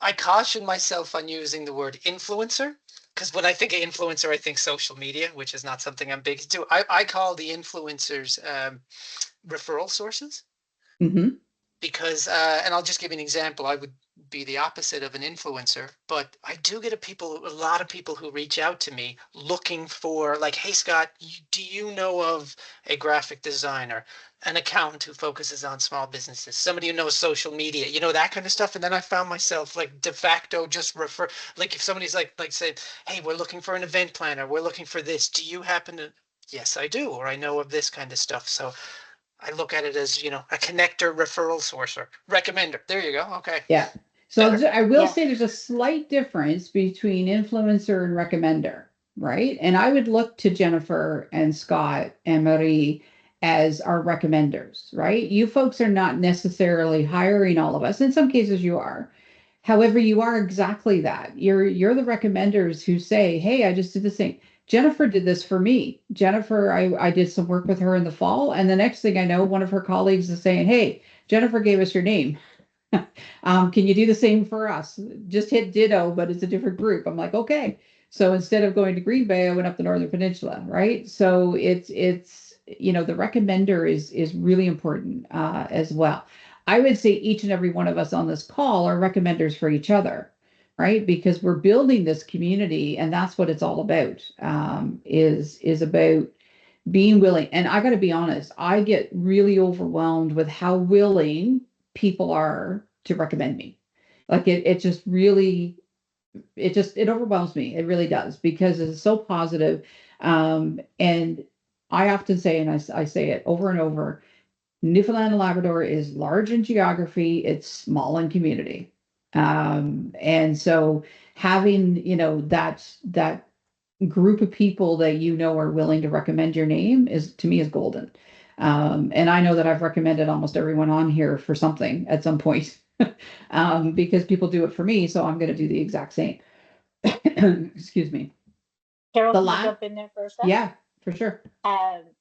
I caution myself on using the word influencer, because when I think of influencer, I think social media, which is not something I'm big into. I call the influencers referral sources. Because, and I'll just give you an example. I would be the opposite of an influencer, but I do get a lot of people who reach out to me looking for, like, hey, Scott, do you know of a graphic designer, an accountant who focuses on small businesses, somebody who knows social media, that kind of stuff. And then I found myself like de facto just like if somebody's like say, hey, we're looking for an event planner, we're looking for this. Do you happen to? Yes, I do, or I know of this kind of stuff. So I look at it as, a connector, referral sourcer, recommender. There you go. Okay. Yeah. So Better. I will say there's a slight difference between influencer and recommender, right? And I would look to Jennifer and Scott and Marie as our recommenders, right? You folks are not necessarily hiring all of us. In some cases you are. However, you are exactly that. You're the recommenders who say, hey, I just did this thing. Jennifer did this for me. Jennifer, I did some work with her in the fall. And the next thing I know, one of her colleagues is saying, hey, Jennifer gave us your name. Can you do the same for us? Just hit ditto, but it's a different group. I'm like, okay. So instead of going to Green Bay, I went up the Northern Peninsula, right? So it's the recommender is really important as well. I would say each and every one of us on this call are recommenders for each other, right? Because we're building this community, and that's what it's all about. Is about being willing. And I got to be honest, I get really overwhelmed with how willing people are to recommend me. Like it just really, it overwhelms me. It really does, because it's so positive. And I often say, and I say it over and over, Newfoundland and Labrador is large in geography, it's small in community. And so having, that group of people that are willing to recommend your name is, to me, is golden. And I know that I've recommended almost everyone on here for something at some point, because people do it for me, so I'm going to do the exact same. Excuse me. Carol, The can I last, jump in there for a sec? yeah, for sure.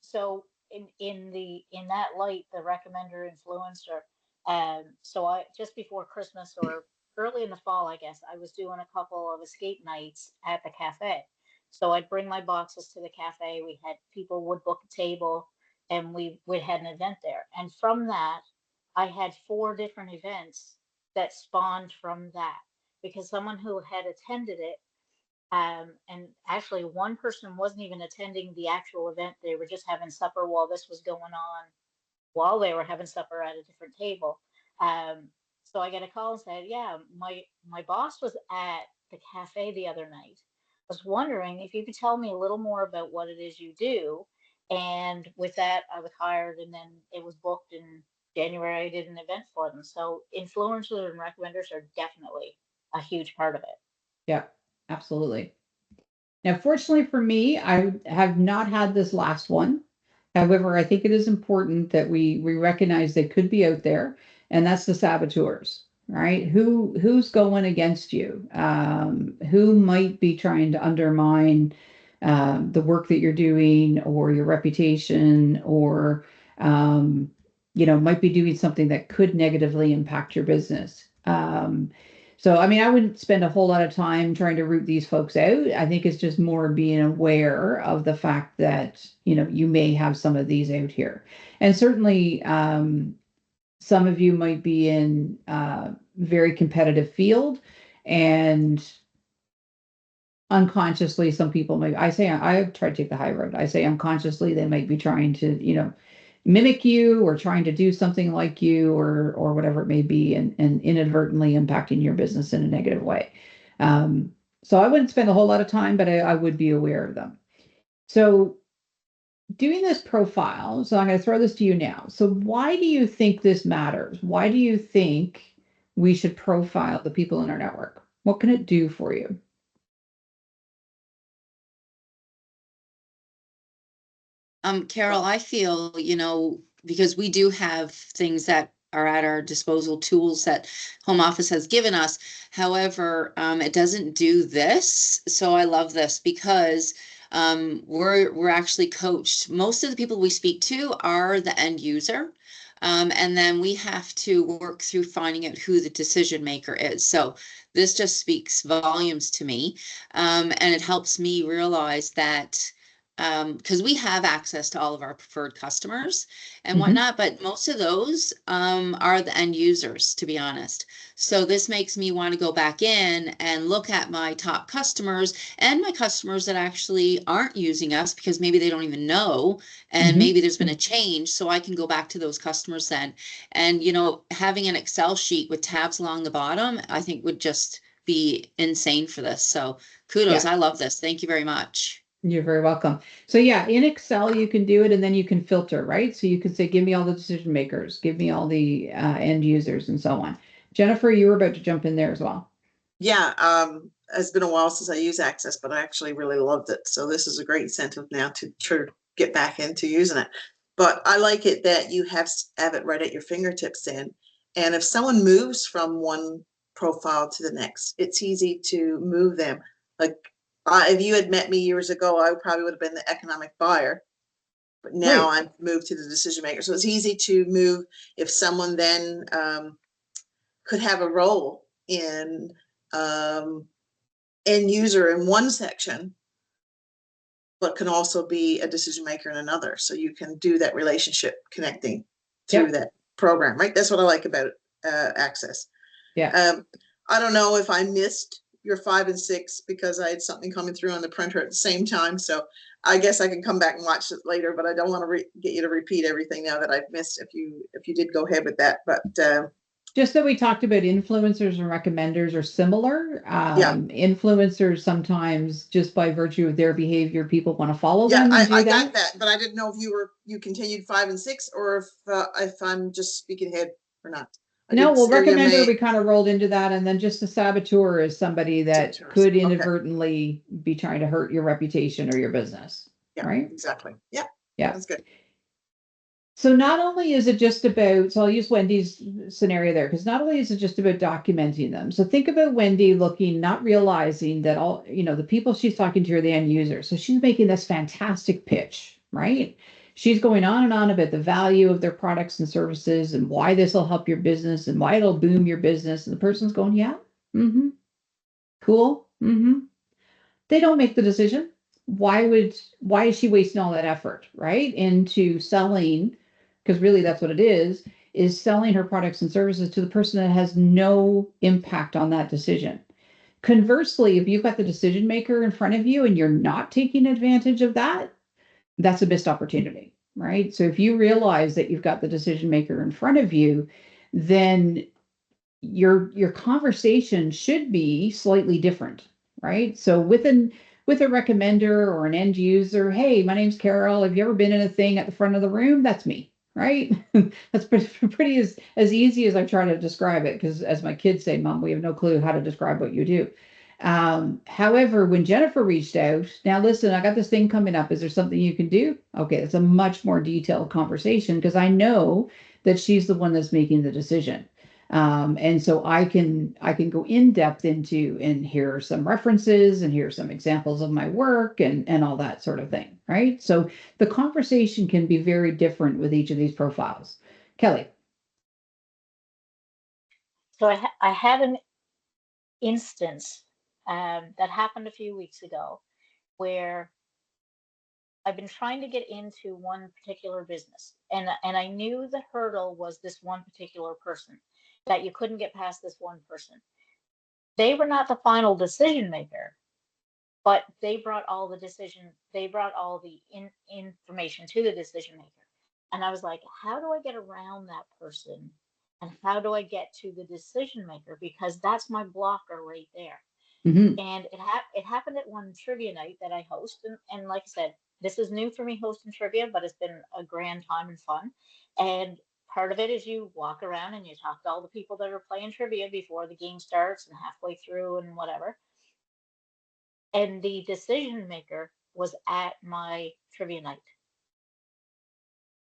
So in that light, the recommender influencer. So I just before Christmas or early in the fall, I guess, I was doing a couple of escape nights at the cafe. So I'd bring my boxes to the cafe. We had people would book a table, and we had an event there. And from that, I had 4 different events that spawned from that because someone who had attended it, and actually one person wasn't even attending the actual event. They were just having supper while this was going on, while they were having supper at a different table. So I get a call and said, "Yeah, my boss was at the cafe the other night. I was wondering if you could tell me a little more about what it is you do." And with that, I was hired, and then it was booked in January. I did an event for them. So influencers and recommenders are definitely a huge part of it. Yeah, absolutely. Now, fortunately for me, I have not had this last one. However, I think it is important that we recognize they could be out there, and that's the saboteurs, right? Who's going against you? Who might be trying to undermine the work that you're doing or your reputation, or might be doing something that could negatively impact your business. So, I mean, I wouldn't spend a whole lot of time trying to root these folks out. I think it's just more being aware of the fact that, you may have some of these out here. And certainly, some of you might be in a very competitive field, and unconsciously, some people might, I try to take the high road. I say unconsciously, they might be trying to, mimic you or trying to do something like you, or whatever it may be, and inadvertently impacting your business in a negative way. So I wouldn't spend a whole lot of time, but I would be aware of them. So doing this profile, so I'm going to throw this to you now. So why do you think this matters? Why do you think we should profile the people in our network? What can it do for you? Carol, I feel, because we do have things that are at our disposal, tools that home office has given us. However, it doesn't do this. So I love this because we're actually coached. Most of the people we speak to are the end user. And then we have to work through finding out who the decision maker is. So this just speaks volumes to me. And it helps me realize that because we have access to all of our preferred customers and whatnot, but most of those are the end users, to be honest. So this makes me want to go back in and look at my top customers and my customers that actually aren't using us because maybe they don't even know, and maybe there's been a change. So I can go back to those customers then. And, having an Excel sheet with tabs along the bottom, I think would just be insane for this. So kudos. Yeah. I love this. Thank you very much. You're very welcome. So yeah, in Excel, you can do it, and then you can filter, right? So you can say, give me all the decision makers, give me all the end users, and so on. Jennifer, you were about to jump in there as well. Yeah, it's been a while since I used Access, but I actually really loved it. So this is a great incentive now to get back into using it. But I like it that you have it right at your fingertips then. And if someone moves from one profile to the next, it's easy to move them. Like if you had met me years ago, I probably would have been the economic buyer. But now Right. I've moved to the decision maker. So it's easy to move if someone then could have a role in end user in one section, but can also be a decision maker in another. So you can do that relationship connecting through that program, right? That's what I like about Access. Yeah. I don't know if I missed your 5 and 6 because I had something coming through on the printer at the same time. So I guess I can come back and watch it later, but I don't want to get you to repeat everything now that I've missed if you did go ahead with that. But just that we talked about influencers and recommenders are similar. Influencers sometimes, just by virtue of their behavior, people want to follow them and do I that. got that, but I didn't know if you continued 5 and 6 or if I'm just speaking ahead or not. No, well, recommender, we kind of rolled into that, and then just a saboteur is somebody that could inadvertently be trying to hurt your reputation or your business. Yeah, right? Exactly. Yeah. Yeah. That's good. So not only is it just about, so I'll use Wendy's scenario there, because not only is it just about documenting them. So think about Wendy looking, not realizing that all, the people she's talking to are the end user. So she's making this fantastic pitch, right? she's going on and on about the value of their products and services and why this will help your business and why it'll boom your business. And the person's going, yeah, mm-hmm, cool. Mm-hmm. They don't make the decision. Why is she wasting all that effort, right? Into selling, because really that's what it is selling her products and services to the person that has no impact on that decision. Conversely, if you've got the decision maker in front of you and you're not taking advantage of that, that's a missed opportunity, right? So if you realize that you've got the decision maker in front of you, then your conversation should be slightly different, right? So with a recommender or an end user, hey, my name's Carol. Have you ever been in a thing at the front of the room? That's me, right? That's pretty as easy as I try to describe it, because as my kids say, Mom, we have no clue how to describe what you do. However, when Jennifer reached out, now listen, I got this thing coming up. Is there something you can do? Okay, it's a much more detailed conversation because I know that she's the one that's making the decision. And so I can go in depth into, and here are some references and here are some examples of my work and all that sort of thing, right? So the conversation can be very different with each of these profiles. Kelly. So I had an instance that happened a few weeks ago where I've been trying to get into one particular business, and I knew the hurdle was this one particular person, that you couldn't get past this one person. They were not the final decision maker, but they brought all the information to the decision maker. And I was like, how do I get around that person? And how do I get to the decision maker? Because that's my blocker right there. Mm-hmm. And it happened at one trivia night that I host, and like I said, this is new for me hosting trivia, but it's been a grand time and fun. And part of it is you walk around and you talk to all the people that are playing trivia before the game starts and halfway through and whatever. And the decision maker was at my trivia night.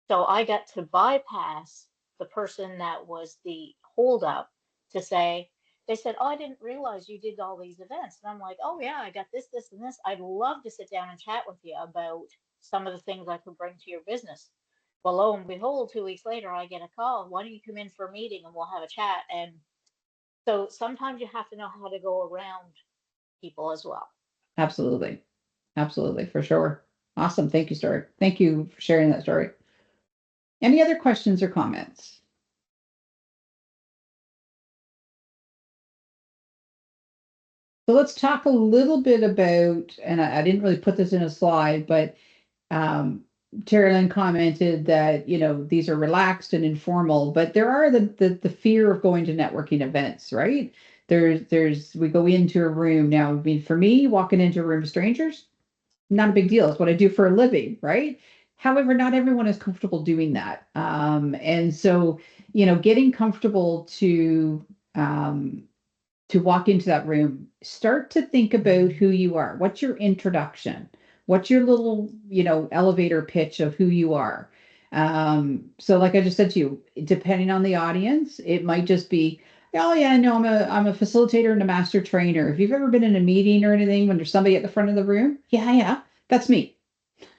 So I got to bypass the person that was the holdup to say, they said, oh, I didn't realize you did all these events. And I'm like, oh, yeah, I got this, this, and this. I'd love to sit down and chat with you about some of the things I could bring to your business. Well, lo and behold, 2 weeks later, I get a call. Why don't you come in for a meeting and we'll have a chat? And so sometimes you have to know how to go around people as well. Absolutely. Absolutely, for sure. Awesome. Thank you, story. Thank you for sharing that story. Any other questions or comments? So let's talk a little bit about, and I didn't really put this in a slide, but um, Terry Lynn commented that, these are relaxed and informal, but there are the fear of going to networking events, right? We go into a room now. I mean, for me, walking into a room of strangers, not a big deal. It's what I do for a living, right? However, not everyone is comfortable doing that. And so, getting comfortable to walk into that room, start to think about who you are. What's your introduction? What's your little, elevator pitch of who you are? So like I just said to you, depending on the audience, it might just be, oh yeah, no, I'm a facilitator and a master trainer. If you've ever been in a meeting or anything when there's somebody at the front of the room, yeah, that's me.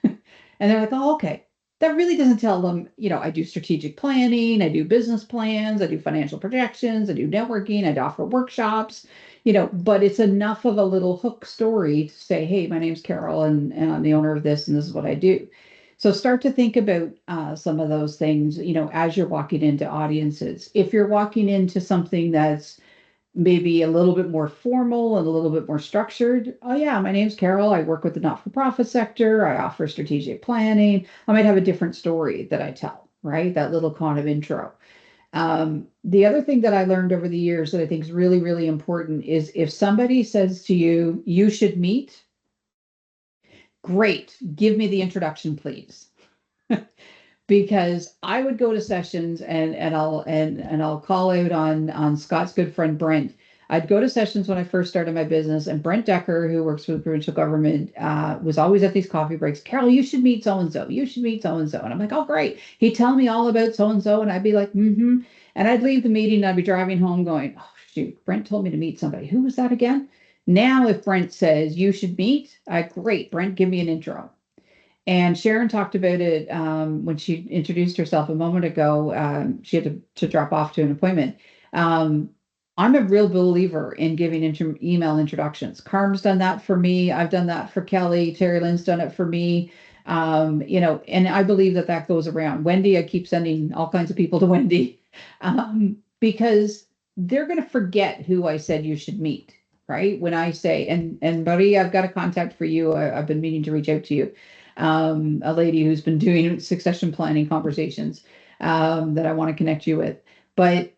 And they're like, oh, okay. That really doesn't tell them, I do strategic planning, I do business plans, I do financial projections, I do networking, I offer workshops, but it's enough of a little hook story to say, hey, my name's Carol and I'm the owner of this and this is what I do. So start to think about some of those things, as you're walking into audiences. If you're walking into something that's maybe a little bit more formal and a little bit more structured. Oh, yeah, my name's Carol. I work with the not for profit sector. I offer strategic planning. I might have a different story that I tell, right? That little kind of intro. The other thing that I learned over the years that I think is really, really important is if somebody says to you, you should meet, great, give me the introduction, please. Because I would go to sessions and I'll call out on Scott's good friend Brent. I'd go to sessions when I first started my business, and Brent Decker, who works for the provincial government, was always at these coffee breaks. Carol, you should meet so and so. You should meet so and so. And I'm like, oh great. He'd tell me all about so and so, and I'd be like, mm-hmm. And I'd leave the meeting, and I'd be driving home going, oh shoot, Brent told me to meet somebody. Who was that again? Now, if Brent says you should meet, great, Brent, give me an intro. And Sharon talked about it when she introduced herself a moment ago. She had to drop off to an appointment. Um, I'm a real believer in giving email introductions. Carm's done that for me. I've done that for Kelly. Terry Lynn's done it for me. And I believe that that goes around. Wendy, I keep sending all kinds of people to Wendy because they're going to forget who I said you should meet, right? When I say, and Marie, I've got a contact for you. I've been meaning to reach out to you. A lady who's been doing succession planning conversations that I want to connect you with. But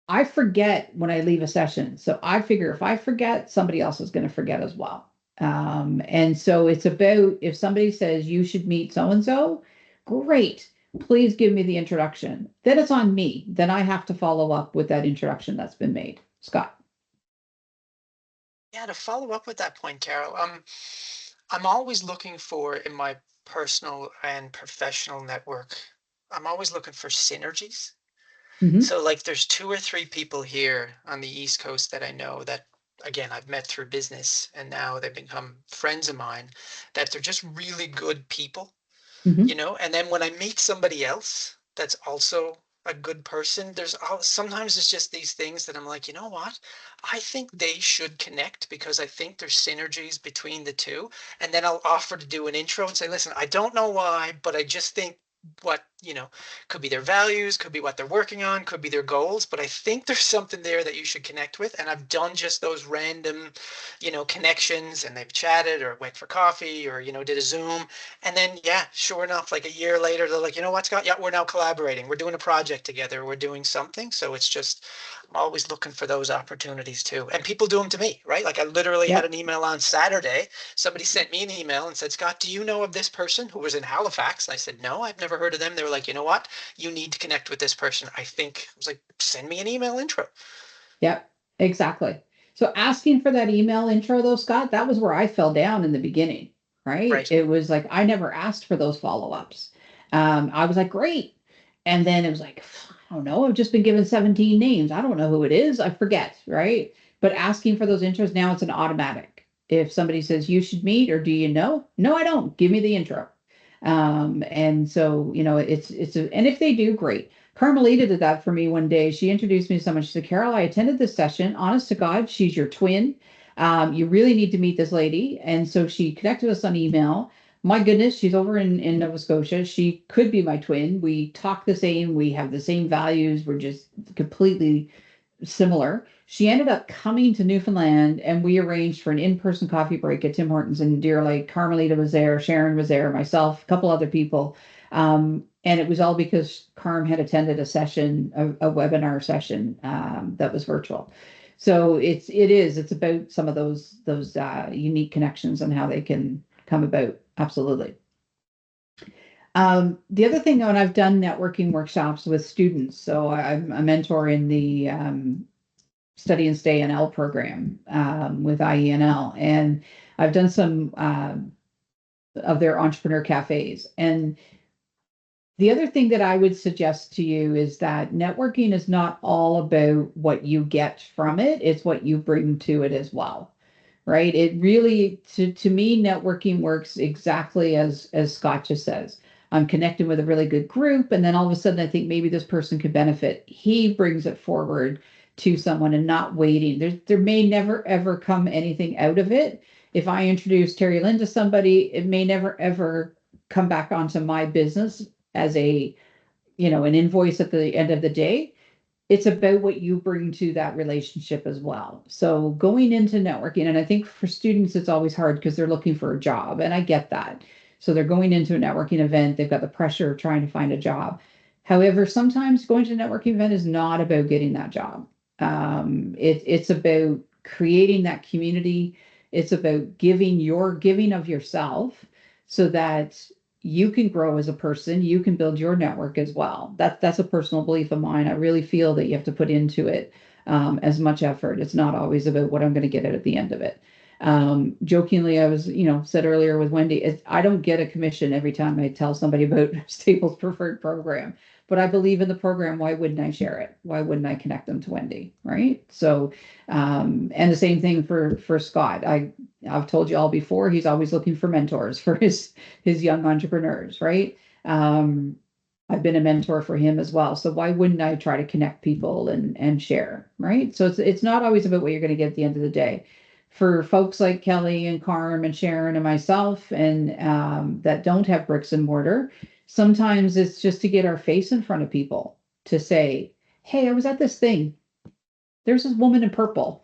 I forget when I leave a session. So I figure if I forget, somebody else is going to forget as well. And so it's about if somebody says you should meet so and so, great. Please give me the introduction. Then it's on me. Then I have to follow up with that introduction that's been made. Scott. Yeah, to follow up with that point, Carol, I'm always looking for in my personal and professional network, I'm always looking for synergies. Mhm. So like there's 2 or 3 people here on the East Coast that I know that again I've met through business and now they've become friends of mine that they're just really good people, Mhm. and then when I meet somebody else that's also a good person, sometimes it's just these things that I'm like, you know what? I think they should connect because I think there's synergies between the two. And then I'll offer to do an intro and say, listen, I don't know why, but I just think what, could be their values, could be what they're working on, could be their goals, but I think there's something there that you should connect with. And I've done just those random, connections, and they've chatted or went for coffee or, did a Zoom. And then, yeah, sure enough, like a year later, they're like, you know what, Scott? Yeah, we're now collaborating. We're doing a project together. We're doing something. So it's just, I'm always looking for those opportunities too. And people do them to me, right? Like I literally had Yep. an email on Saturday. Somebody sent me an email and said, Scott, do you know of this person who was in Halifax? I said, no, I've never heard of them. They were like, you know what? You need to connect with this person. I was like, send me an email intro. Yep, exactly. So asking for that email intro though, Scott, that was where I fell down in the beginning, right? Right. It was like I never asked for those follow-ups. I was like, great. And then it was like, I don't know, I've just been given 17 names. I don't know who it is. I forget, right? But asking for those intros now it's an automatic. If somebody says you should meet or do you know? No, I don't. Give me the intro. And so, and if they do, great. Carmelita did that for me one day. She introduced me to someone. She said, Carol, I attended this session. Honest to God, she's your twin. You really need to meet this lady. And so she connected us on email. My goodness, she's over in Nova Scotia. She could be my twin. We talk the same. We have the same values. We're just completely similar. She ended up coming to Newfoundland and we arranged for an in-person coffee break at Tim Hortons in Deer Lake. Carmelita was there, Sharon was there, myself, a couple other people. And it was all because Carm had attended a session, a webinar session that was virtual. So it's about some of those unique connections and how they can come about. Absolutely. The other thing, when I've done networking workshops with students, so I'm a mentor in the Study and Stay NL program with IENL, and I've done some of their entrepreneur cafes. And the other thing that I would suggest to you is that networking is not all about what you get from it, it's what you bring to it as well. Right? It really, to me, networking works exactly as Scott just says. I'm connecting with a really good group, and then all of a sudden I think maybe this person could benefit. He brings it forward to someone and not waiting. There may never ever come anything out of it. If I introduce Terry Lynn to somebody, it may never ever come back onto my business as an invoice at the end of the day. It's about what you bring to that relationship as well. So going into networking, and I think for students, it's always hard because they're looking for a job, and I get that. So they're going into a networking event, they've got the pressure of trying to find a job. However, sometimes going to a networking event is not about getting that job. It's about creating that community. It's about giving of yourself so that you can grow as a person, you can build your network as well. That's a personal belief of mine. I really feel that you have to put into it as much effort. It's not always about what I'm going to get at the end of it. Jokingly, I was, said earlier with Wendy, I don't get a commission every time I tell somebody about Staples Preferred Program. but I believe in the program. Why wouldn't I share it? Why wouldn't I connect them to Wendy? Right. So, and the same thing for Scott. I've told you all before, he's always looking for mentors for his young entrepreneurs, right? I've been a mentor for him as well. So why wouldn't I try to connect people and share, right? So it's not always about what you're going to get at the end of the day. For folks like Kelli and Carm and Sharon and myself, and that don't have bricks and mortar, sometimes it's just to get our face in front of people to say, "Hey, I was at this thing. There's this woman in purple."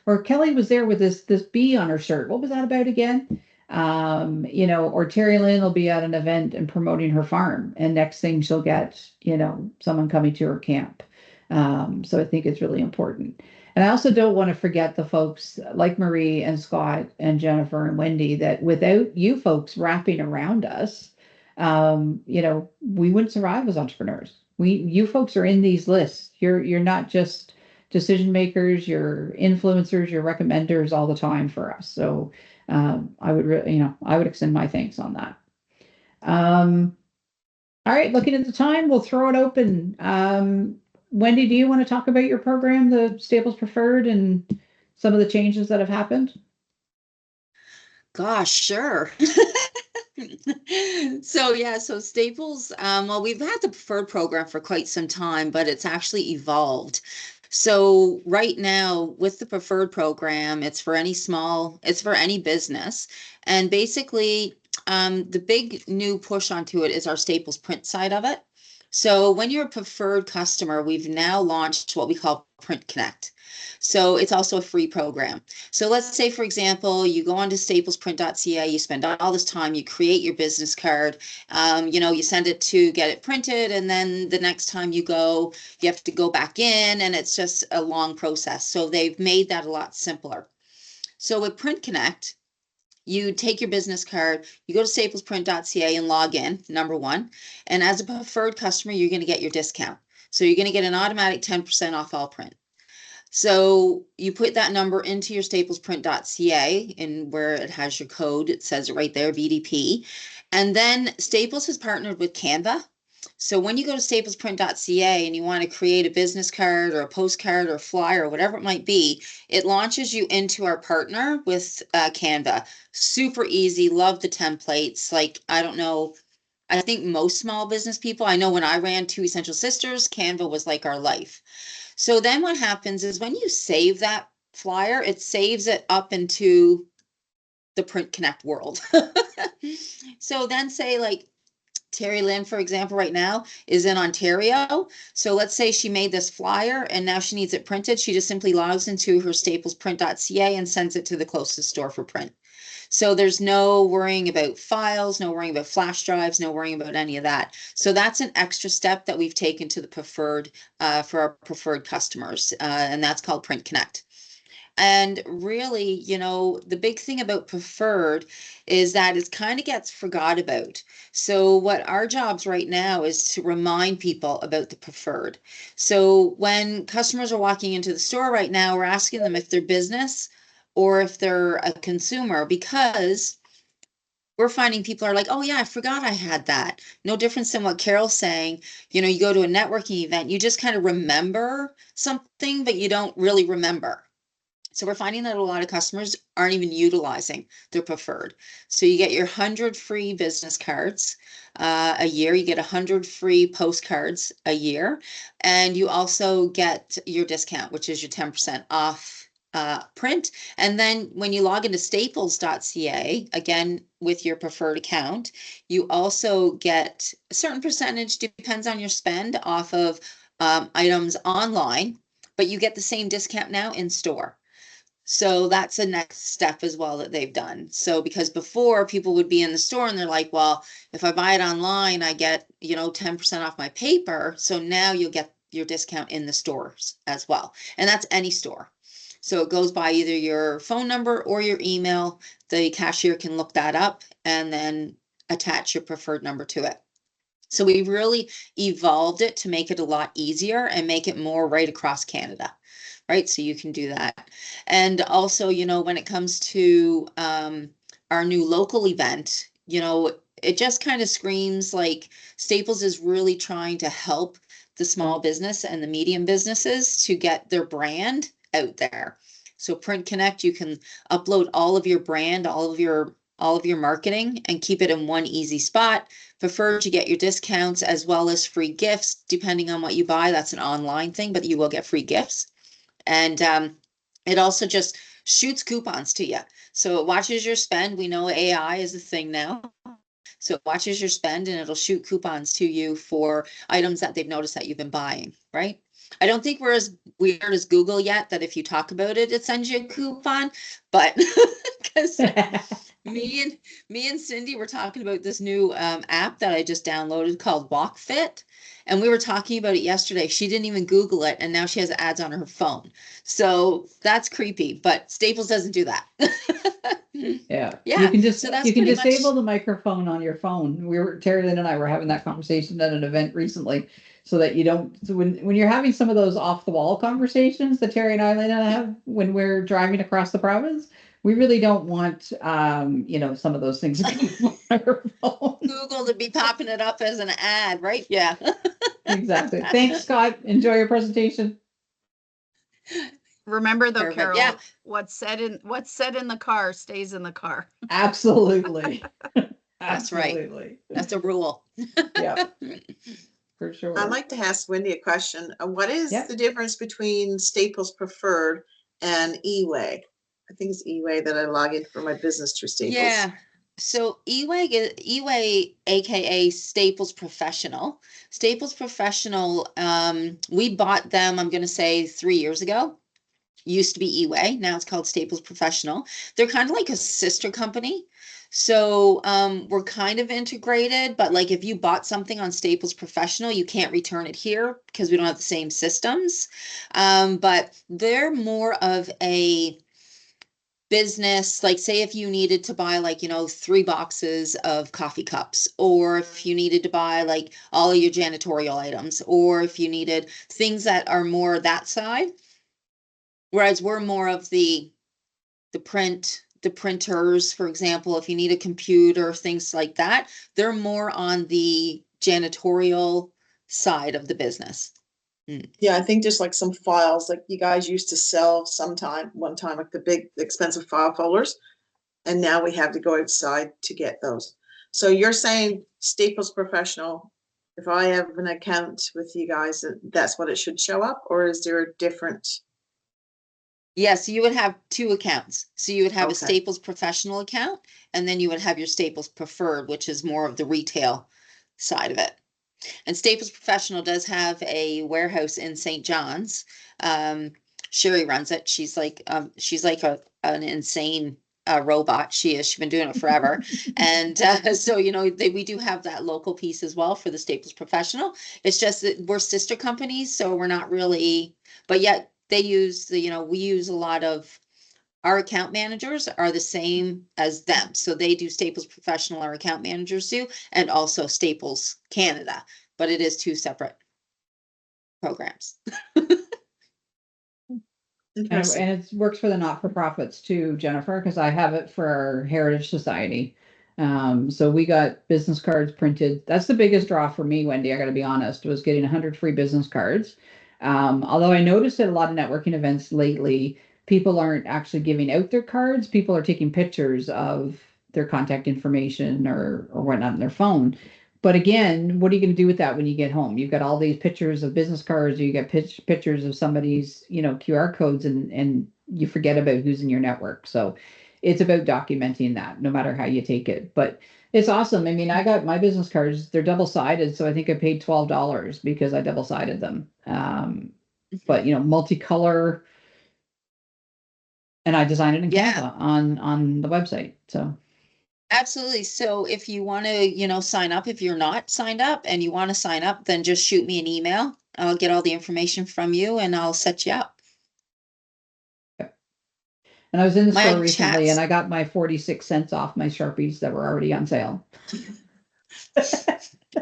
Or Kelli was there with this bee on her shirt. What was that about again? Or Terry Lynn will be at an event and promoting her farm, and next thing she'll get, someone coming to her camp. So I think it's really important. And I also don't want to forget the folks like Marie and Scott and Jennifer and Wendy, that without you folks wrapping around us, we wouldn't survive as entrepreneurs. You folks are in these lists. You're not just decision makers, you're influencers, you're recommenders all the time for us. So I would I would extend my thanks on that. All right, looking at the time, we'll throw it open. Wendy, do you want to talk about your program, the Staples Preferred, and some of the changes that have happened? Gosh, sure. So Staples, well, we've had the preferred program for quite some time, but it's actually evolved. So right now with the preferred program, it's for any business. And basically, the big new push onto it is our Staples print side of it. So when you're a preferred customer, we've now launched what we call Print Connect. So it's also a free program. So let's say, for example, you go onto staplesprint.ca, you spend all this time, you create your business card, you send it to get it printed, and then the next time you go, you have to go back in, and it's just a long process. So they've made that a lot simpler. So with Print Connect, you take your business card, you go to staplesprint.ca and log in, number one. And as a preferred customer, you're going to get your discount. So you're going to get an automatic 10% off all print. So you put that number into your staplesprint.ca, and where it has your code, it says it right there, VDP. And then Staples has partnered with Canva. So when you go to staplesprint.ca and you want to create a business card or a postcard or a flyer or whatever it might be, it launches you into our partner with Canva. Super easy. Love the templates. Like, I don't know. I think most small business people, I know when I ran Two Essential Sisters, Canva was like our life. So then what happens is when you save that flyer, it saves it up into the Print Connect world. So then say like Terry Lynn, for example, right now is in Ontario. So let's say she made this flyer and now she needs it printed. She just simply logs into her staplesprint.ca and sends it to the closest store for print. So there's no worrying about files, no worrying about flash drives, no worrying about any of that. So that's an extra step that we've taken to the preferred for our preferred customers, and that's called Print Connect. And really, the big thing about preferred is that it kind of gets forgot about. So what our jobs right now is to remind people about the preferred. So when customers are walking into the store right now, we're asking them if they're business or if they're a consumer, because we're finding people are like, oh yeah, I forgot I had that. No difference than what Carol's saying. You go to a networking event, you just kind of remember something, but you don't really remember. So we're finding that a lot of customers aren't even utilizing their preferred. So you get your 100 free business cards a year. You get 100 free postcards a year. And you also get your discount, which is your 10% off print. And then when you log into staples.ca, again, with your preferred account, you also get a certain percentage, depends on your spend, off of items online, but you get the same discount now in store. So that's the next step as well that they've done. So because before people would be in the store and they're like, well, if I buy it online, I get, 10% off my paper. So now you'll get your discount in the stores as well. And that's any store. So it goes by either your phone number or your email. The cashier can look that up and then attach your preferred number to it. So we really evolved it to make it a lot easier and make it more right across Canada. Right, so you can do that. And also, when it comes to our new local event, it just kind of screams like Staples is really trying to help the small business and the medium businesses to get their brand out there. So Print Connect, you can upload all of your brand, all of your marketing, and keep it in one easy spot. Prefer to get your discounts as well as free gifts, depending on what you buy. That's an online thing, but you will get free gifts. And it also just shoots coupons to you. So it watches your spend. We know AI is a thing now. So it watches your spend and it'll shoot coupons to you for items that they've noticed that you've been buying, right? I don't think we're as weird as Google yet, that if you talk about it, it sends you a coupon, but because me and Cindy were talking about this new app that I just downloaded called Walk Fit. And we were talking about it yesterday. She didn't even Google it, and now she has ads on her phone. So that's creepy, but Staples doesn't do that. Yeah. Yeah, You can just so that's you can pretty much- disable the microphone on your phone. Terry Lynn and I were having that conversation at an event recently, so that you don't, so when you're having some of those off the wall conversations that Terry and I have when we're driving across the province, we really don't want some of those things on our phone. Google to be popping it up as an ad, right? Yeah. Exactly. Thanks, Scott. Enjoy your presentation. Remember though, Perfect. Carol, Yeah. what's said in the car stays in the car. Absolutely. That's right. Absolutely. That's a rule. Yeah, for sure. I'd like to ask Wendy a question. What is Yeah. the difference between Staples Preferred and eWay? I think it's eWay that I log in for my business through Staples. Yeah. So eWay, aka Staples Professional. Staples Professional, we bought them, I'm gonna say 3 years ago. Used to be eWay, now it's called Staples Professional. They're kind of like a sister company. So we're kind of integrated, but like if you bought something on Staples Professional, you can't return it here because we don't have the same systems. But they're more of a business, like say if you needed to buy 3 boxes of coffee cups, or if you needed to buy like all of your janitorial items, or if you needed things that are more that side. Whereas we're more of the printers, for example, if you need a computer, things like that, they're more on the janitorial side of the business. Yeah, I think there's like some files like you guys used to sell one time, like the big expensive file folders. And now we have to go outside to get those. So you're saying Staples Professional, if I have an account with you guys, that's what it should show up, or is there a different? Yes, you would have 2 accounts. So you would have a Okay. Staples Professional account, and then you would have your Staples Preferred, which is more of the retail side of it. And Staples Professional does have a warehouse in St. John's. Sherry runs it. She's like an insane robot. She's been doing it forever. And so, we do have that local piece as well for the Staples Professional. It's just that we're sister companies, so we're not really, but yet they use we use a lot of, our account managers are the same as them. So they do Staples Professional, our account managers do, and also Staples Canada, but it is 2 separate programs. Interesting. And it works for the not-for-profits too, Jennifer, because I have it for our Heritage Society. So we got business cards printed. That's the biggest draw for me, Wendy, I got to be honest, was getting 100 free business cards. Although I noticed at a lot of networking events lately, people aren't actually giving out their cards. People are taking pictures of their contact information or whatnot on their phone. But again, what are you going to do with that when you get home? You've got all these pictures of business cards, or you get pictures of somebody's, QR codes, and you forget about who's in your network. So it's about documenting that, no matter how you take it. But it's awesome. I mean, I got my business cards, they're double-sided, so I think I paid $12 because I double-sided them. But multicolor, and I designed it in Canva on the website. So Absolutely. So if you want to, sign up, if you're not signed up and you want to sign up, then just shoot me an email. I'll get all the information from you and I'll set you up. And I was in the My store recently chats- and I got my 46 cents off my Sharpies that were already on sale.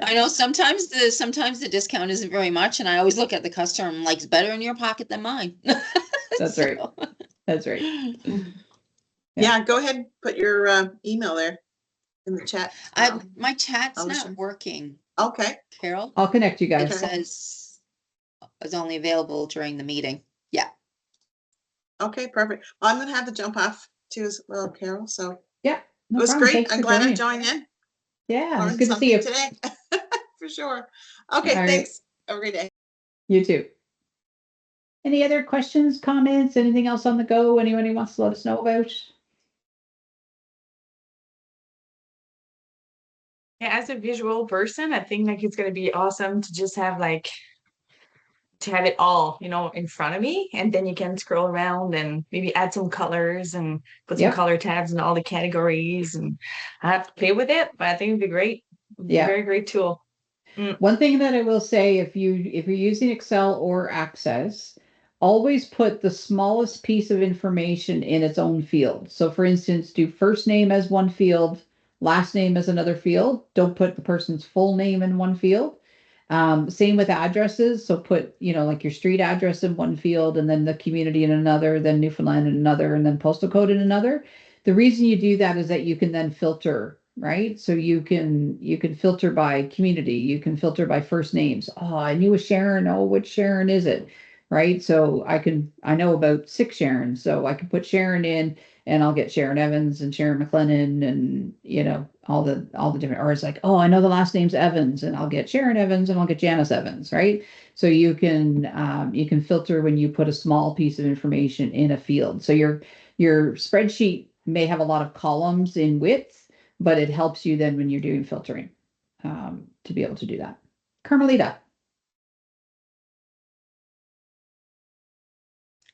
I know sometimes the discount isn't very much, and I always look at the customer, I'm like, it's better in your pocket than mine. That's right. That's right. Yeah, go ahead and put your email there. in the chat? My chat's I'll not share. working, Okay, Carol. I'll connect you It guys. Okay. says it's only available during the meeting. Yeah. okay, perfect. Well, I'm gonna have to jump off too as well, Carol, so Yeah, it no was problem. great. Thanks I'm for glad I joining. joined in. Yeah, it's Learned good to see something you. today, for sure. All Okay, right, thanks. Have a great day. you too. Any other questions, comments, anything else on the go? Anyone who wants to let us know about? Yeah, as a visual person, I think like it's gonna be awesome to just have like to have it all, in front of me, and then you can scroll around and maybe add some colors and put some Yep. color tabs in all the categories, and I have to play with it, but I think it'd be great. Yeah. Very great tool. One thing that I will say, if you're using Excel or Access, always put the smallest piece of information in its own field. So for instance, do first name as one field, last name as another field. Don't put the person's full name in one field. Same with addresses. So put, like your street address in one field and then the community in another, then Newfoundland in another, and then postal code in another. The reason you do that is that you can then filter, right? So you can filter by community, you can filter by first names. Oh, I knew a Sharon. Oh, which Sharon is it? Right. So I know about 6 Sharons. So I can put Sharon in and I'll get Sharon Evans and Sharon McLennan and all the different, or it's like, oh, I know the last name's Evans and I'll get Sharon Evans and I'll get Janice Evans, right? So you can filter when you put a small piece of information in a field. So your spreadsheet may have a lot of columns in width, but it helps you then when you're doing filtering to be able to do that. Carmelita.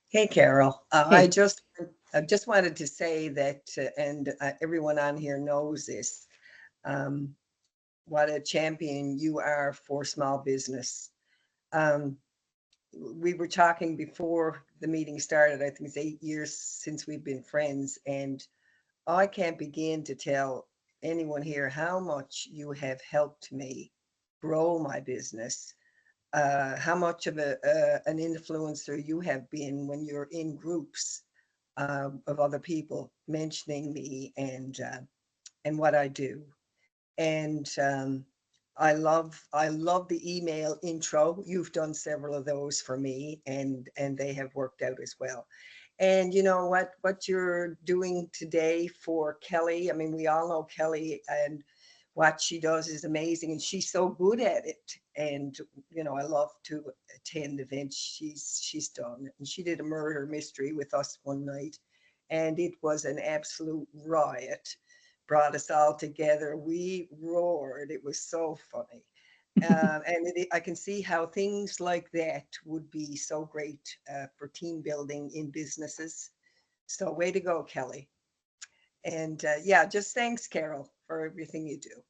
Hey, Carol. Hey. I just wanted to say that, and everyone on here knows this, um, what a champion you are for small business. Um, we were talking before the meeting started. I think it's 8 years since we've been friends, and I can't begin to tell anyone here how much you have helped me grow my business, how much of an influencer you have been when you're in groups of other people mentioning me and what I do. And I love the email intro. You've done several of those for me, and they have worked out as well. And you know what you're doing today for Kelly. I mean, we all know Kelly, and what she does is amazing, and she's so good at it. And I love to attend events she's done. And she did a murder mystery with us one night, and it was an absolute riot. Brought us all together. We roared. It was so funny. I can see how things like that would be so great for team building in businesses. So, way to go, Kelly. And yeah, just thanks, Carol, for everything you do.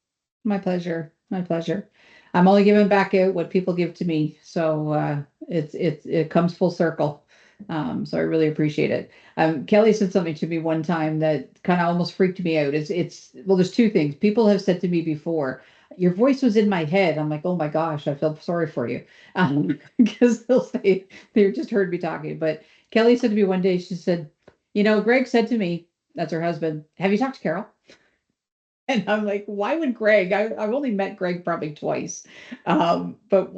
My pleasure. My pleasure. I'm only giving back out what people give to me. So it comes full circle. So I really appreciate it. Kelly said something to me one time that kind of almost freaked me out. Well, there's two things. People have said to me before, your voice was in my head. I'm like, oh my gosh, I feel sorry for you. Because they'll say they just heard me talking. But Kelly said to me one day, she said, Greg said to me, that's her husband, have you talked to Carol? And I'm like, why would Greg? I've only met Greg probably twice. But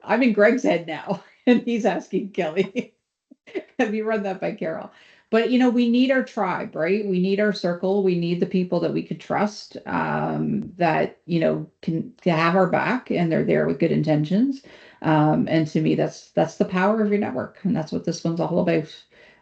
I'm in Greg's head now, and he's asking Kelly, have you run that by Carol? But we need our tribe, right? We need our circle. We need the people that we could trust, that can have our back, and they're there with good intentions. And to me, that's the power of your network, and that's what this one's all about.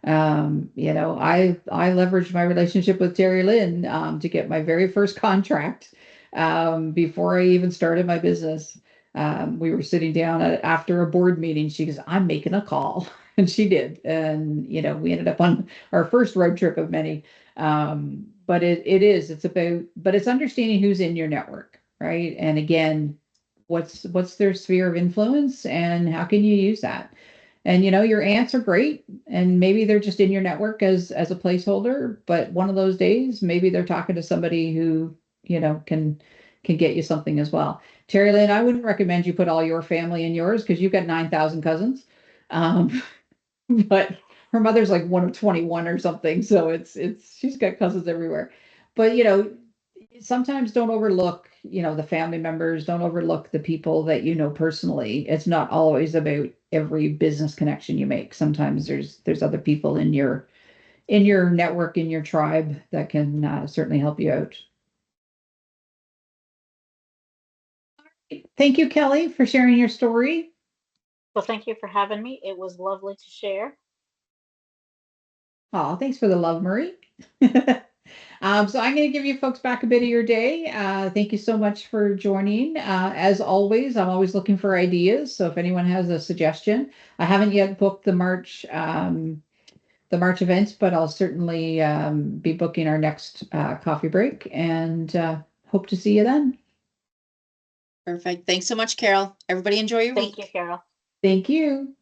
I leveraged my relationship with Terry Lynn to get my very first contract before I even started my business. We were sitting down after a board meeting. She goes, I'm making a call. And she did. And, we ended up on our first road trip of many. But it's understanding who's in your network, right? And again, what's their sphere of influence and how can you use that? And your aunts are great, and maybe they're just in your network as a placeholder, but one of those days, maybe they're talking to somebody who, can get you something as well. Terry Lynn, I wouldn't recommend you put all your family in yours because you've got 9,000 cousins. Um, but her mother's like one of 21 or something. So she's got cousins everywhere. But Sometimes don't overlook, the family members, don't overlook the people that you know personally. It's not always about every business connection you make. Sometimes there's other people in your network, in your tribe that can certainly help you out. Thank you, Kelly, for sharing your story. Well, thank you for having me. It was lovely to share. Oh, thanks for the love, Marie. So I'm going to give you folks back a bit of your day. Thank you so much for joining. As always, I'm always looking for ideas. So if anyone has a suggestion, I haven't yet booked the March events, but I'll certainly be booking our next coffee break and hope to see you then. Perfect. Thanks so much, Carol. Everybody enjoy your Thank week. you, Carol. Thank you.